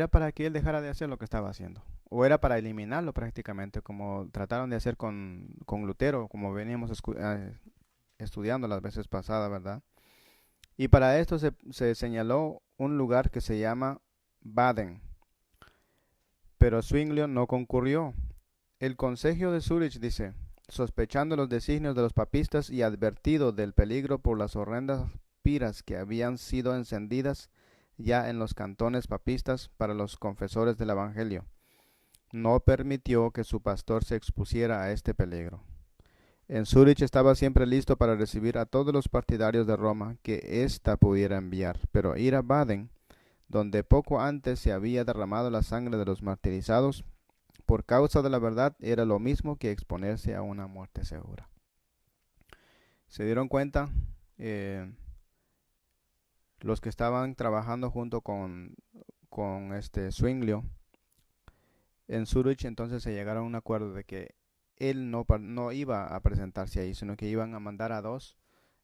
para que él dejara de hacer lo que estaba haciendo, o era para eliminarlo prácticamente, como trataron de hacer con Lutero, como veníamos estudiando las veces pasadas, ¿verdad? Y para esto se señaló un lugar que se llama Baden, pero Zwinglio no concurrió. El Consejo de Zurich dice, sospechando los designios de los papistas y advertido del peligro por las horrendas piras que habían sido encendidas ya en los cantones papistas para los confesores del Evangelio, no permitió que su pastor se expusiera a este peligro. En Zúrich estaba siempre listo para recibir a todos los partidarios de Roma que ésta pudiera enviar, pero ir a Baden, donde poco antes se había derramado la sangre de los martirizados, por causa de la verdad, era lo mismo que exponerse a una muerte segura. ¿Se dieron cuenta? Los que estaban trabajando junto con Zwinglio en Zurich, entonces se llegaron a un acuerdo de que él no iba a presentarse ahí, sino que iban a mandar a dos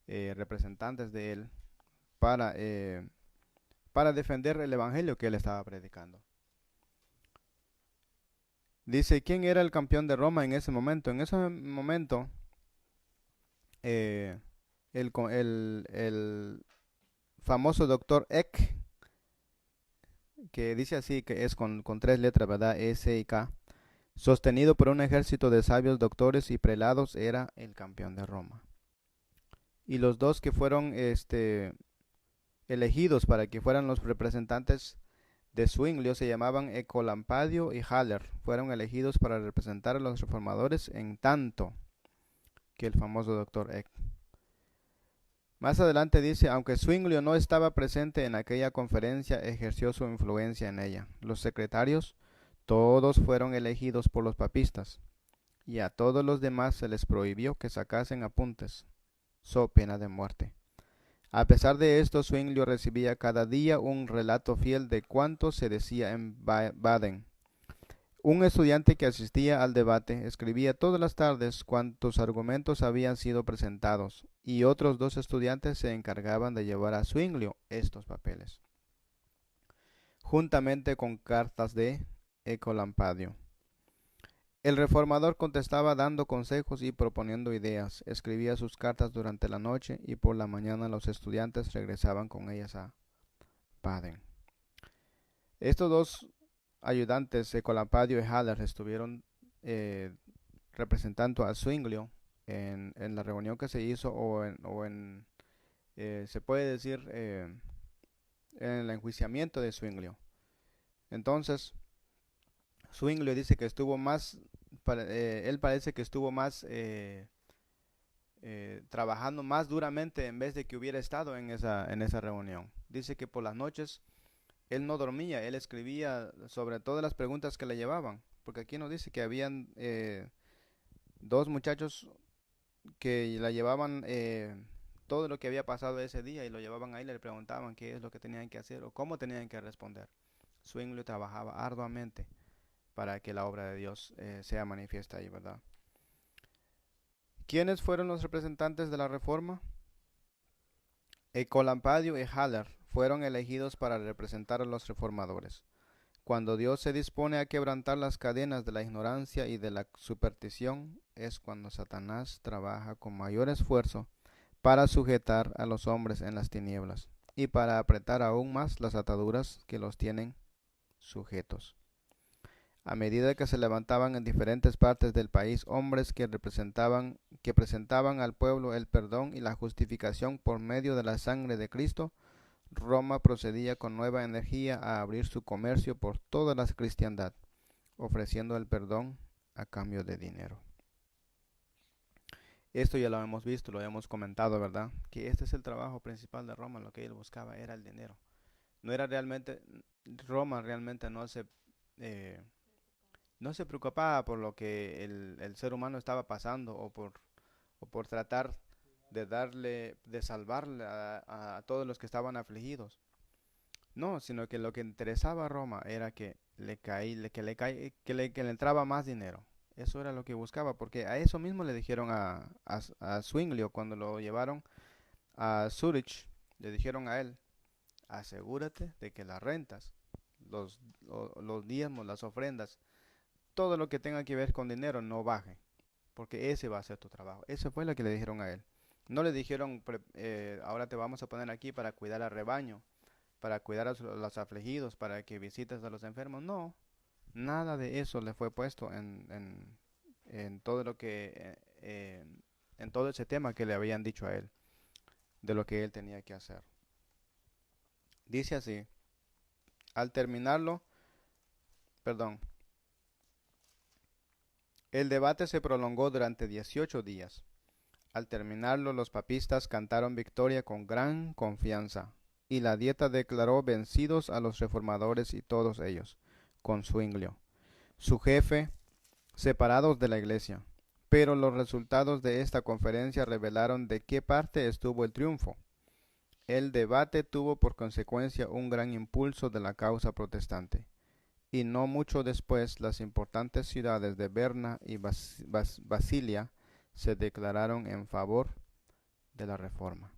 representantes de él para defender el evangelio que él estaba predicando. Dice, ¿quién era el campeón de Roma en ese momento? En ese momento, el famoso doctor Eck, que dice así, que es con 3 letras, ¿verdad? S y K, sostenido por un ejército de sabios doctores y prelados, era el campeón de Roma. Y los dos que fueron elegidos para que fueran los representantes de Zwinglio se llamaban Ecolampadio y Haller. Fueron elegidos para representar a los reformadores, en tanto que el famoso doctor Eck. Más adelante dice, aunque Zwinglio no estaba presente en aquella conferencia, ejerció su influencia en ella. Los secretarios, todos fueron elegidos por los papistas, y a todos los demás se les prohibió que sacasen apuntes, so pena de muerte. A pesar de esto, Zwinglio recibía cada día un relato fiel de cuanto se decía en Baden. Un estudiante que asistía al debate escribía todas las tardes cuántos argumentos habían sido presentados, y otros 2 estudiantes se encargaban de llevar a Zwinglio estos papeles, juntamente con cartas de Ecolampadio. El reformador contestaba dando consejos y proponiendo ideas. Escribía sus cartas durante la noche y por la mañana los estudiantes regresaban con ellas a Baden. Estos 2 ayudantes, Ecolampadio y Haller, estuvieron representando a Zwinglio en la reunión que se hizo se puede decir, en el enjuiciamiento de Zwinglio. Entonces, Zwinglio dice que estuvo más, él parece que estuvo más trabajando más duramente en vez de que hubiera estado en esa reunión. Dice que por las noches él no dormía, él escribía sobre todas las preguntas que le llevaban, porque aquí nos dice que habían 2 muchachos que la llevaban todo lo que había pasado ese día y lo llevaban ahí, le preguntaban qué es lo que tenían que hacer o cómo tenían que responder. Zwinglio trabajaba arduamente para que la obra de Dios sea manifiesta ahí, ¿verdad? ¿Quiénes fueron los representantes de la reforma? Ecolampadio y Haller fueron elegidos para representar a los reformadores. Cuando Dios se dispone a quebrantar las cadenas de la ignorancia y de la superstición, es cuando Satanás trabaja con mayor esfuerzo para sujetar a los hombres en las tinieblas y para apretar aún más las ataduras que los tienen sujetos. A medida que se levantaban en diferentes partes del país hombres que presentaban al pueblo el perdón y la justificación por medio de la sangre de Cristo, Roma procedía con nueva energía a abrir su comercio por toda la cristiandad, ofreciendo el perdón a cambio de dinero. Esto ya lo hemos visto, lo hemos comentado, ¿verdad? Que este es el trabajo principal de Roma, lo que él buscaba era el dinero. No era realmente, Roma realmente no se preocupaba por lo que el ser humano estaba pasando o por tratar de salvarle a todos los que estaban afligidos. No, sino que lo que interesaba a Roma era que le entraba más dinero. Eso era lo que buscaba, porque a eso mismo le dijeron a Zwinglio cuando lo llevaron a Zurich. Le dijeron a él, asegúrate de que las rentas, los diezmos, las ofrendas, todo lo que tenga que ver con dinero no baje, porque ese va a ser tu trabajo. Eso fue lo que le dijeron a él. No le dijeron, ahora te vamos a poner aquí para cuidar al rebaño, para cuidar a los afligidos, para que visites a los enfermos. No, nada de eso le fue puesto en todo lo que, en todo ese tema que le habían dicho a él, de lo que él tenía que hacer. Dice así, al terminarlo, El debate se prolongó durante 18 días. Al terminarlo, los papistas cantaron victoria con gran confianza, y la Dieta declaró vencidos a los reformadores y todos ellos, con Zwinglio, su jefe, separados de la iglesia. Pero los resultados de esta conferencia revelaron de qué parte estuvo el triunfo. El debate tuvo por consecuencia un gran impulso de la causa protestante, y no mucho después las importantes ciudades de Berna y Basilia se declararon en favor de la reforma.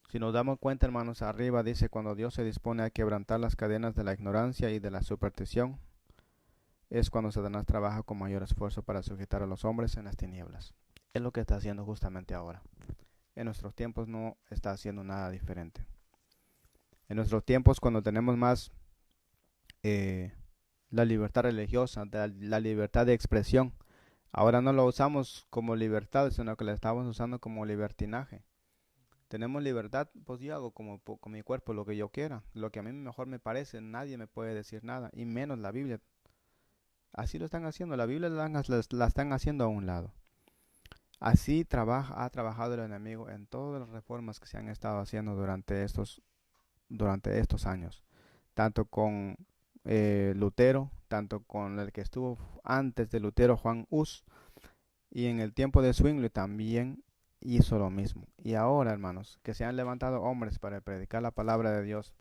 Si nos damos cuenta, hermanos, arriba dice: cuando Dios se dispone a quebrantar las cadenas de la ignorancia y de la superstición, es cuando Satanás trabaja con mayor esfuerzo para sujetar a los hombres en las tinieblas. Es lo que está haciendo justamente ahora. En nuestros tiempos no está haciendo nada diferente. En nuestros tiempos, cuando tenemos más la libertad religiosa, la libertad de expresión, ahora no lo usamos como libertad, sino que la estamos usando como libertinaje. Tenemos libertad, pues yo hago con mi cuerpo lo que yo quiera, lo que a mí mejor me parece, nadie me puede decir nada, y menos la Biblia. Así lo están haciendo, la Biblia la están haciendo a un lado. Así ha trabajado el enemigo en todas las reformas que se han estado haciendo durante estos años, tanto con Lutero, tanto con el que estuvo antes de Lutero, Juan Hus, y en el tiempo de Zwinglio también hizo lo mismo. Y ahora, hermanos, que se han levantado hombres para predicar la palabra de Dios,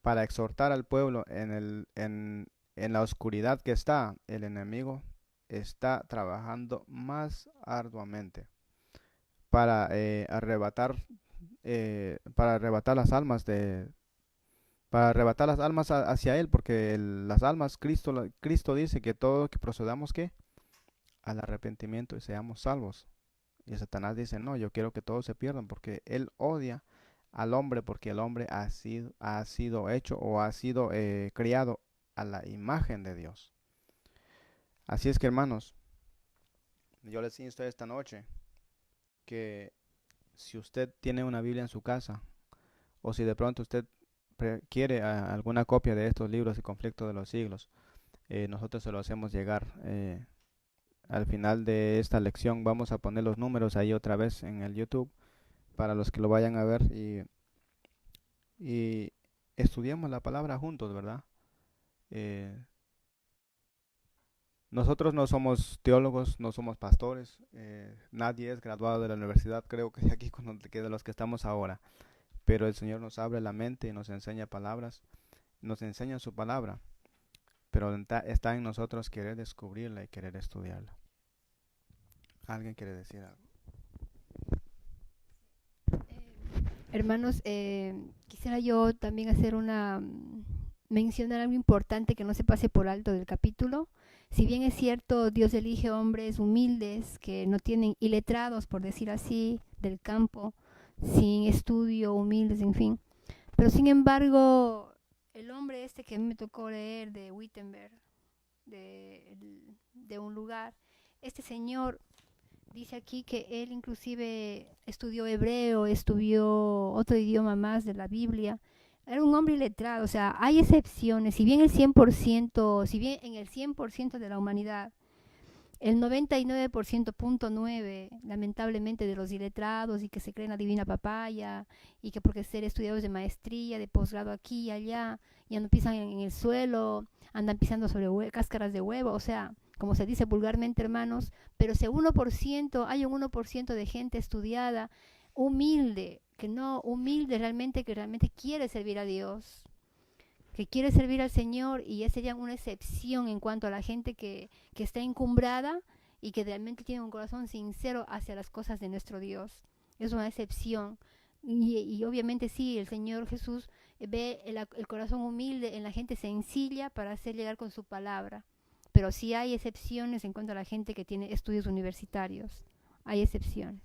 para exhortar al pueblo en la oscuridad que está, el enemigo está trabajando más arduamente para arrebatar las almas hacia él, porque las almas, Cristo dice que todo que procedamos ¿qué? Al arrepentimiento y seamos salvos. Y Satanás dice: no, yo quiero que todos se pierdan, porque él odia al hombre, porque el hombre ha sido hecho o ha sido criado a la imagen de Dios. Así es que, hermanos, yo les insto esta noche que si usted tiene una Biblia en su casa, o si de pronto usted quiere alguna copia de estos libros y conflicto de los siglos, nosotros se lo hacemos llegar. Al final de esta lección vamos a poner los números ahí otra vez en el YouTube para los que lo vayan a ver, y estudiemos la palabra juntos, ¿verdad? Nosotros no somos teólogos, no somos pastores, nadie es graduado de la universidad, creo que de aquí de los que estamos ahora, pero el Señor nos abre la mente y nos enseña palabras, nos enseña su palabra, pero está en nosotros querer descubrirla y querer estudiarla. ¿Alguien quiere decir algo? Hermanos, quisiera yo también hacer mencionar algo importante que no se pase por alto del capítulo. Si bien es cierto, Dios elige hombres humildes que no tienen iletrados, por decir así, del campo, sin estudio, humildes, en fin. Pero sin embargo, el hombre que a mí me tocó leer de Wittenberg, de un lugar, este señor dice aquí que él inclusive estudió hebreo, estudió otro idioma más de la Biblia. Era un hombre iletrado, o sea, hay excepciones. Si bien en el 100% de la humanidad, el 99.9, lamentablemente, de los iletrados y que se creen la divina papaya, y que porque ser estudiados de maestría, de posgrado aquí y allá, y andan pisan en el suelo, andan pisando sobre cáscaras de huevo, o sea, como se dice vulgarmente, hermanos, pero ese 1%, hay un 1% de gente estudiada, humilde, realmente, que realmente quiere servir a Dios, que quiere servir al Señor, y esa sería una excepción en cuanto a la gente que está encumbrada y que realmente tiene un corazón sincero hacia las cosas de nuestro Dios. Es una excepción. Y obviamente sí, el Señor Jesús ve el corazón humilde en la gente sencilla para hacer llegar con su palabra. Pero sí hay excepciones en cuanto a la gente que tiene estudios universitarios. Hay excepciones.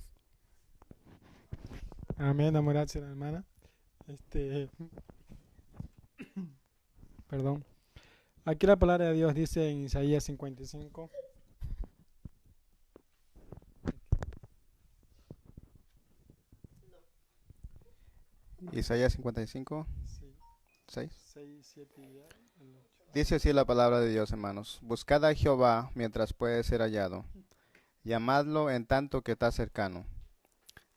Amén, damos gracias, hermana. Perdón. Aquí la palabra de Dios dice en Isaías 55. Isaías 55, Sí, 6. 6, 7 y 8. Dice así la palabra de Dios, hermanos. Buscad a Jehová mientras puede ser hallado. Llamadlo en tanto que está cercano.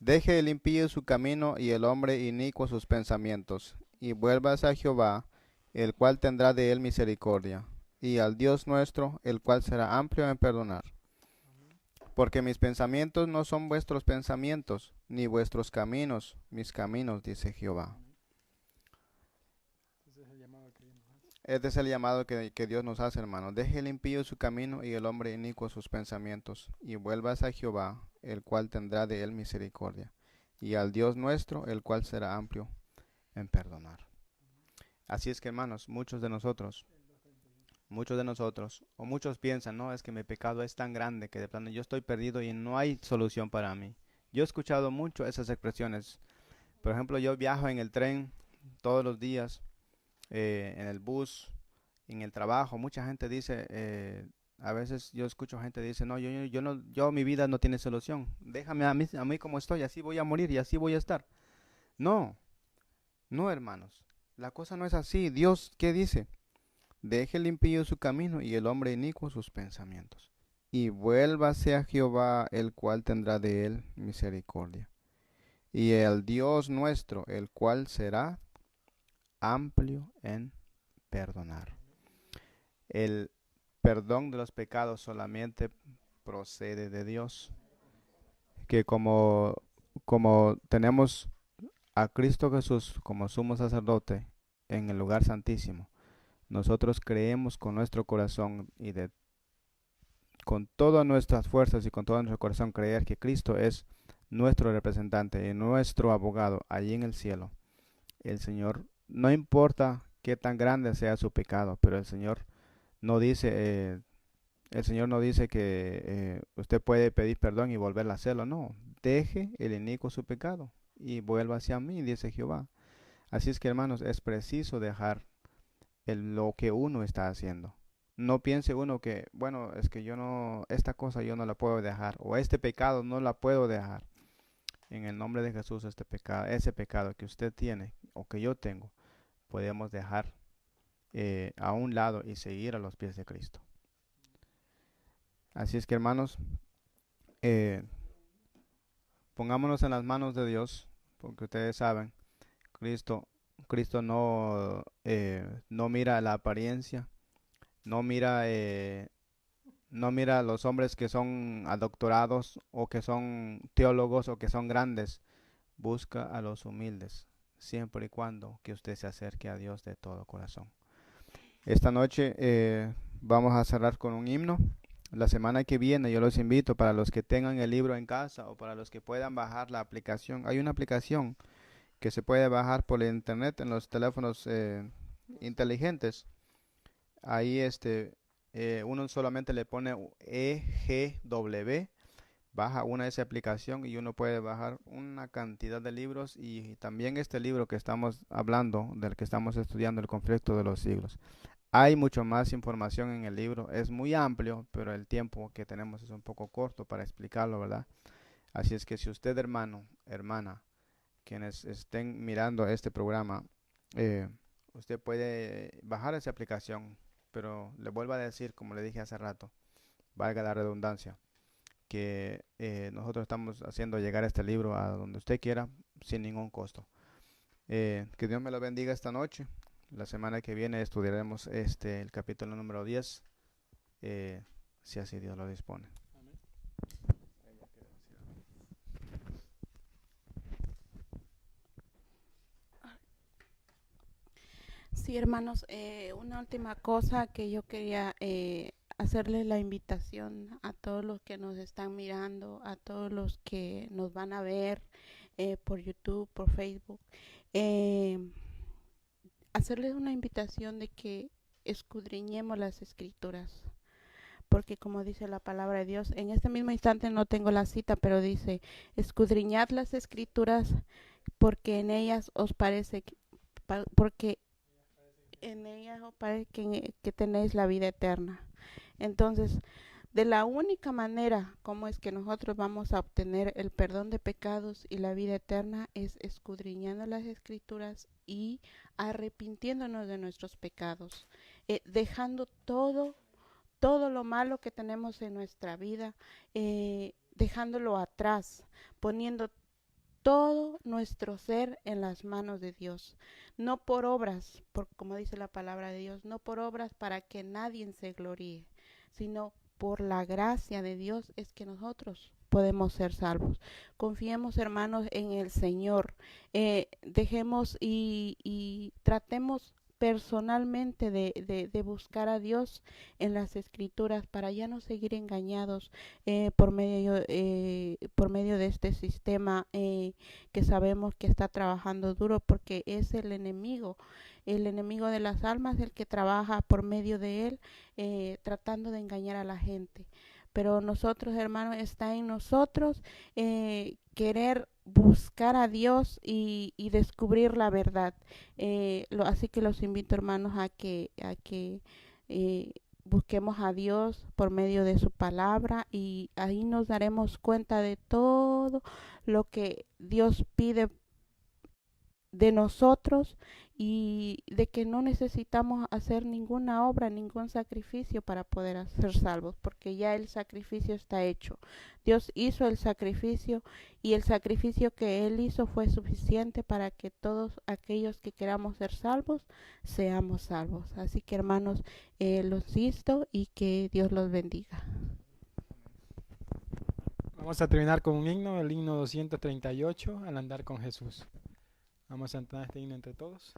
Deje el impío su camino y el hombre inicuo sus pensamientos. Y vuélvase a Jehová, el cual tendrá de él misericordia. Y al Dios nuestro, el cual será amplio en perdonar. Porque mis pensamientos no son vuestros pensamientos, ni vuestros caminos mis caminos, dice Jehová. Este es el llamado que Dios nos hace, hermano. Deje el impío su camino y el hombre inicuo sus pensamientos, y vuelvas a Jehová, el cual tendrá de él misericordia, y al Dios nuestro, el cual será amplio en perdonar. Así es que, hermanos, muchos de nosotros, o muchos piensan, no, es que mi pecado es tan grande que de plano yo estoy perdido y no hay solución para mí. Yo he escuchado mucho esas expresiones. Por ejemplo, yo viajo en el tren todos los días, en el bus, en el trabajo. Mucha gente dice, a veces yo escucho gente dice, no, yo mi vida no tiene solución. Déjame a mí como estoy, así voy a morir y así voy a estar. No, hermanos. La cosa no es así. Dios, ¿qué dice? Deje el impío su camino y el hombre inicuo sus pensamientos. Y vuélvase a Jehová, el cual tendrá de él misericordia. Y el Dios nuestro, el cual será amplio en perdonar. El perdón de los pecados solamente procede de Dios. Que como tenemos a Cristo Jesús como sumo sacerdote en el lugar santísimo, nosotros creemos con nuestro corazón y con todas nuestras fuerzas y con todo nuestro corazón creer que Cristo es nuestro representante y nuestro abogado allí en el cielo. El Señor, no importa qué tan grande sea su pecado, pero el Señor no dice que usted puede pedir perdón y volver a hacerlo. No, deje el inicuo su pecado y vuelva hacia mí, dice Jehová. Así es que, hermanos, es preciso dejar lo que uno está haciendo. No piense uno que, bueno, es que esta cosa yo no la puedo dejar, o este pecado no la puedo dejar. En el nombre de Jesús, ese pecado que usted tiene o que yo tengo, podemos dejar a un lado y seguir a los pies de Cristo. Así es que, hermanos, pongámonos en las manos de Dios, porque ustedes saben, Cristo no mira la apariencia, no mira a los hombres que son doctorados o que son teólogos o que son grandes. Busca a los humildes, siempre y cuando que usted se acerque a Dios de todo corazón. Esta noche vamos a cerrar con un himno. La semana que viene yo los invito, para los que tengan el libro en casa o para los que puedan bajar la aplicación. Hay una aplicación que se puede bajar por el internet en los teléfonos inteligentes. Ahí uno solamente le pone EGW, baja una de esa aplicación y uno puede bajar una cantidad de libros, y también este libro que estamos hablando, del que estamos estudiando, El conflicto de los siglos. Hay mucho más información en el libro, es muy amplio, pero el tiempo que tenemos es un poco corto para explicarlo, ¿verdad? Así es que si usted, hermano, hermana, quienes estén mirando este programa, usted puede bajar esa aplicación, pero le vuelvo a decir, como le dije hace rato, valga la redundancia, que nosotros estamos haciendo llegar este libro a donde usted quiera sin ningún costo. Que Dios me lo bendiga esta noche. La semana que viene estudiaremos el capítulo número 10, si así Dios lo dispone. Sí, hermanos, una última cosa que yo quería hacerles la invitación a todos los que nos están mirando, a todos los que nos van a ver por YouTube, por Facebook, hacerles una invitación de que escudriñemos las escrituras, porque como dice la palabra de Dios, en este mismo instante no tengo la cita, pero dice, escudriñad las escrituras porque en ellas os parece que tenéis la vida eterna. Entonces, de la única manera como es que nosotros vamos a obtener el perdón de pecados y la vida eterna es escudriñando las escrituras y arrepintiéndonos de nuestros pecados. dejando todo lo malo que tenemos en nuestra vida, dejándolo atrás, poniendo todo nuestro ser en las manos de Dios, no por obras, como dice la palabra de Dios, no por obras para que nadie se gloríe, sino por la gracia de Dios es que nosotros podemos ser salvos. Confiemos, hermanos, en el Señor. Dejemos y tratemos personalmente de buscar a Dios en las Escrituras para ya no seguir engañados por medio de este sistema que sabemos que está trabajando duro, porque es el enemigo de las almas, el que trabaja por medio de él, tratando de engañar a la gente. Pero nosotros, hermanos, está en nosotros querer buscar a Dios y descubrir la verdad. Así que los invito, hermanos, a que busquemos a Dios por medio de su palabra, y ahí nos daremos cuenta de todo lo que Dios pide de nosotros, y de que no necesitamos hacer ninguna obra, ningún sacrificio para poder ser salvos, porque ya el sacrificio está hecho. Dios hizo el sacrificio, y el sacrificio que Él hizo fue suficiente para que todos aquellos que queramos ser salvos, seamos salvos. Así que, hermanos, los insto y que Dios los bendiga. Vamos a terminar con un himno, el himno 238, Al andar con Jesús. Vamos a entonar este himno entre todos.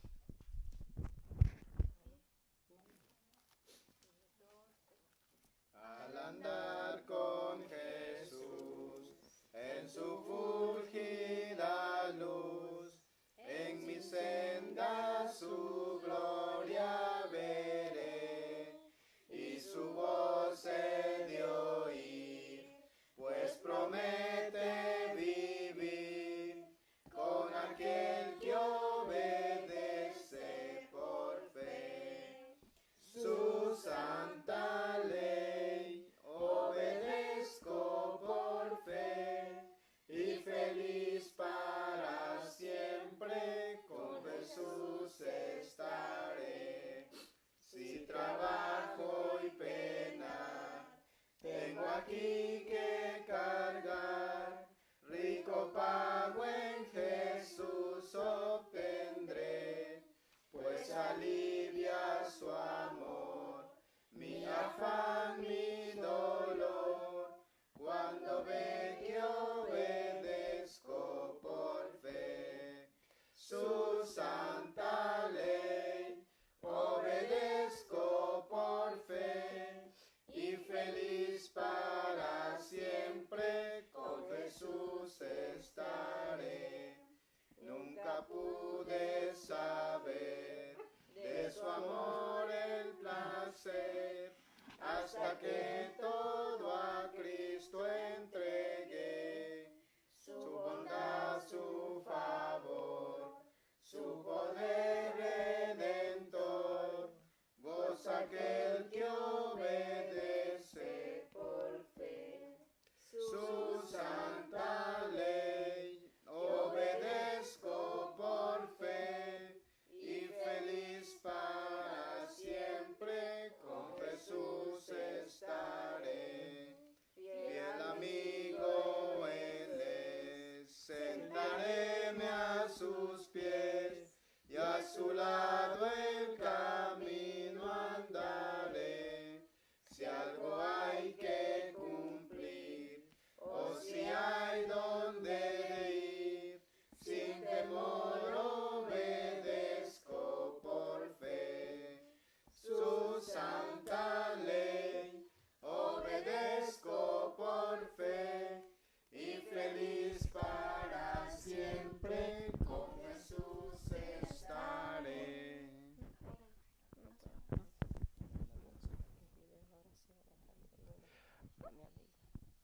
Al andar con Jesús, en su fulgida luz, en mi senda su gloria veré, y su voz he de oír, pues promete vivir con aquel que obedece por fe su santa ley. Obedezco por fe, y feliz para siempre con Jesús estaré. Si trabajo y pena tengo aquí que cargar, rico pago en Jesús obtendré, pues alivia su amor mi afán, mi dolor, cuando ve que obedezco por fe su santa ley. Obedezco por fe, y feliz para siempre con Jesús estaré. Nunca pude saber de su amor el placer, hasta que todo a Cristo entregué. Su bondad, su favor, su poder redentor, goza aquel que obedece por fe su santa ley. Obedezco por fe, y feliz para siempre con Jesús estaré. Fiel amigo Él es, sentaréme a sus pies, y a su lado el camino andaré. Si algo hay que cumplir, o si hay donde ir, sin temor obedezco por fe su santa ley. Obedezco por fe, y feliz para siempre con Jesús estaré.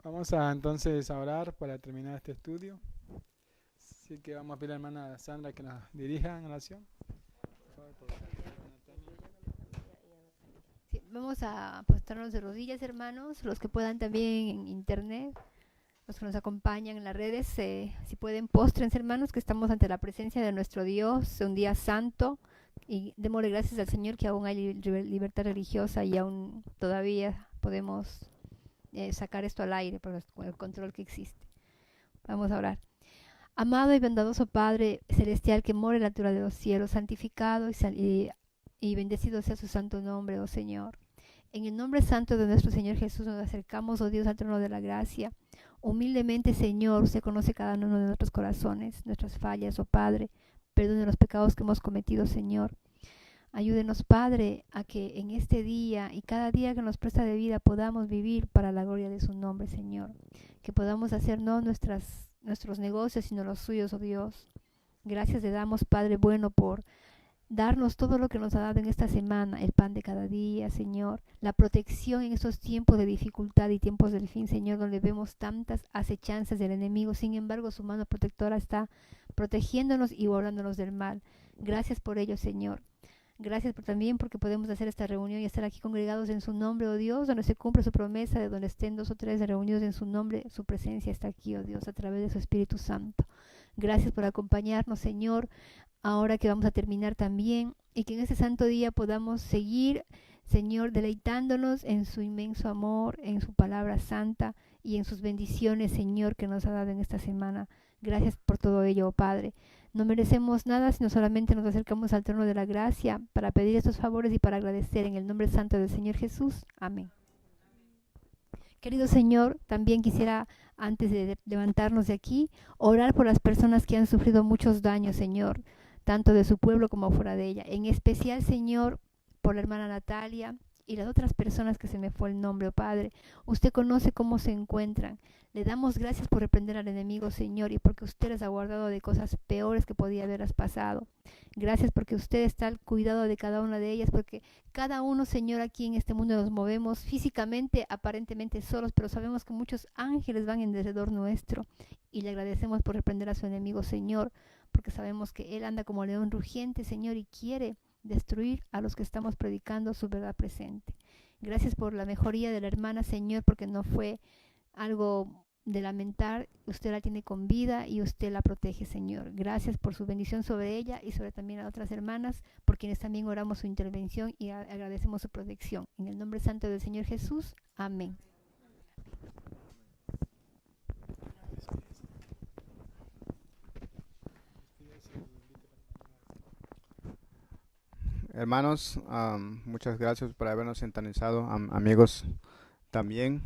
Vamos a entonces a orar para terminar este estudio. Así que vamos a pedir a la hermana Sandra que nos dirija en oración. Sí, vamos a postrarnos de rodillas, hermanos, los que puedan también en internet, los que nos acompañan en las redes, si pueden, póstrense, hermanos, que estamos ante la presencia de nuestro Dios, un día santo, Y démosle gracias al Señor que aún hay libertad religiosa y aún todavía podemos sacar esto al aire por el control que existe. Vamos a orar. Amado y bondadoso Padre Celestial que mora en la altura de los cielos, santificado y bendecido sea su santo nombre, oh Señor. En el nombre santo de nuestro Señor Jesús nos acercamos, oh Dios, al trono de la gracia. Humildemente, Señor, usted conoce cada uno de nuestros corazones, nuestras fallas, oh Padre. Perdone los pecados que hemos cometido, Señor. Ayúdenos, Padre, a que en este día y cada día que nos presta de vida podamos vivir para la gloria de su nombre, Señor. Que podamos hacer no nuestros negocios, sino los suyos, oh Dios. Gracias le damos, Padre bueno, por darnos todo lo que nos ha dado en esta semana, el pan de cada día, Señor, la protección en estos tiempos de dificultad y tiempos del fin, Señor, donde vemos tantas acechanzas del enemigo. Sin embargo, su mano protectora está protegiéndonos y guardándonos del mal. Gracias por ello, Señor. Gracias también porque podemos hacer esta reunión y estar aquí congregados en su nombre, oh Dios, donde se cumple su promesa de donde estén 2 o 3 reunidos en su nombre, su presencia está aquí, oh Dios, a través de su Espíritu Santo. Gracias por acompañarnos, Señor, ahora que vamos a terminar también, y que en este santo día podamos seguir, Señor, deleitándonos en su inmenso amor, en su palabra santa y en sus bendiciones, Señor, que nos ha dado en esta semana. Gracias por todo ello, oh Padre. No merecemos nada, sino solamente nos acercamos al trono de la gracia para pedir estos favores y para agradecer en el nombre santo del Señor Jesús. Amén. Querido Señor, también quisiera, antes de levantarnos de aquí, orar por las personas que han sufrido muchos daños, Señor, tanto de su pueblo como fuera de ella. En especial, Señor, por la hermana Natalia y las otras personas que se me fue el nombre, oh Padre. Usted conoce cómo se encuentran. Le damos gracias por reprender al enemigo, Señor, y porque usted les ha guardado de cosas peores que podía haberlas pasado. Gracias porque usted está al cuidado de cada una de ellas, porque cada uno, Señor, aquí en este mundo nos movemos físicamente, aparentemente solos, pero sabemos que muchos ángeles van en derredor nuestro. Y le agradecemos por reprender a su enemigo, Señor, porque sabemos que él anda como león rugiente, Señor, y quiere destruir a los que estamos predicando su verdad presente. Gracias por la mejoría de la hermana, Señor, porque no fue algo de lamentar. Usted la tiene con vida y usted la protege, Señor. Gracias por su bendición sobre ella y sobre también a otras hermanas, por quienes también oramos su intervención y agradecemos su protección. En el nombre santo del Señor Jesús. Amén. Hermanos, muchas gracias por habernos sintonizado, amigos también.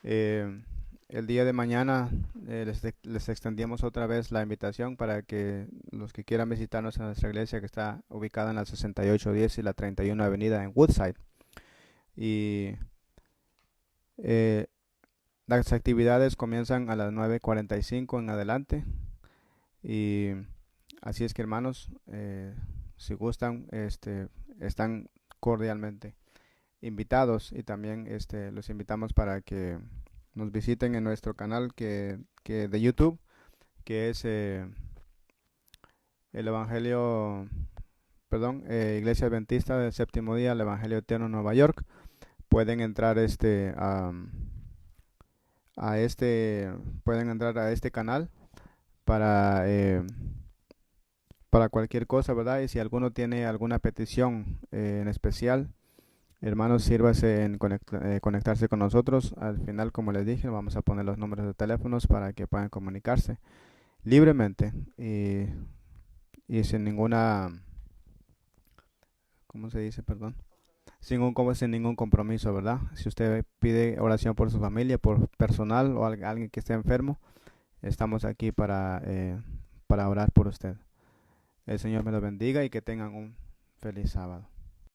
El día de mañana les extendimos otra vez la invitación para que los que quieran visitarnos en nuestra iglesia, que está ubicada en la 6810 y la 31 Avenida en Woodside. Y las actividades comienzan a las 9:45 en adelante. Y así es que, hermanos, si gustan, están cordialmente invitados, y también los invitamos para que nos visiten en nuestro canal que de YouTube, que es el Evangelio, Iglesia Adventista del Séptimo Día, el Evangelio Eterno, Nueva York. Pueden entrar pueden entrar a este canal para cualquier cosa, ¿verdad? Y si alguno tiene alguna petición en especial, hermanos, sírvase en conectarse con nosotros. Al final, como les dije, vamos a poner los números de teléfonos para que puedan comunicarse libremente y sin ninguna, ¿cómo se dice? Perdón. Sin ningún compromiso, ¿verdad? Si usted pide oración por su familia, por personal o alguien que esté enfermo, estamos aquí para orar por usted. El Señor me lo bendiga y que tengan un feliz sábado.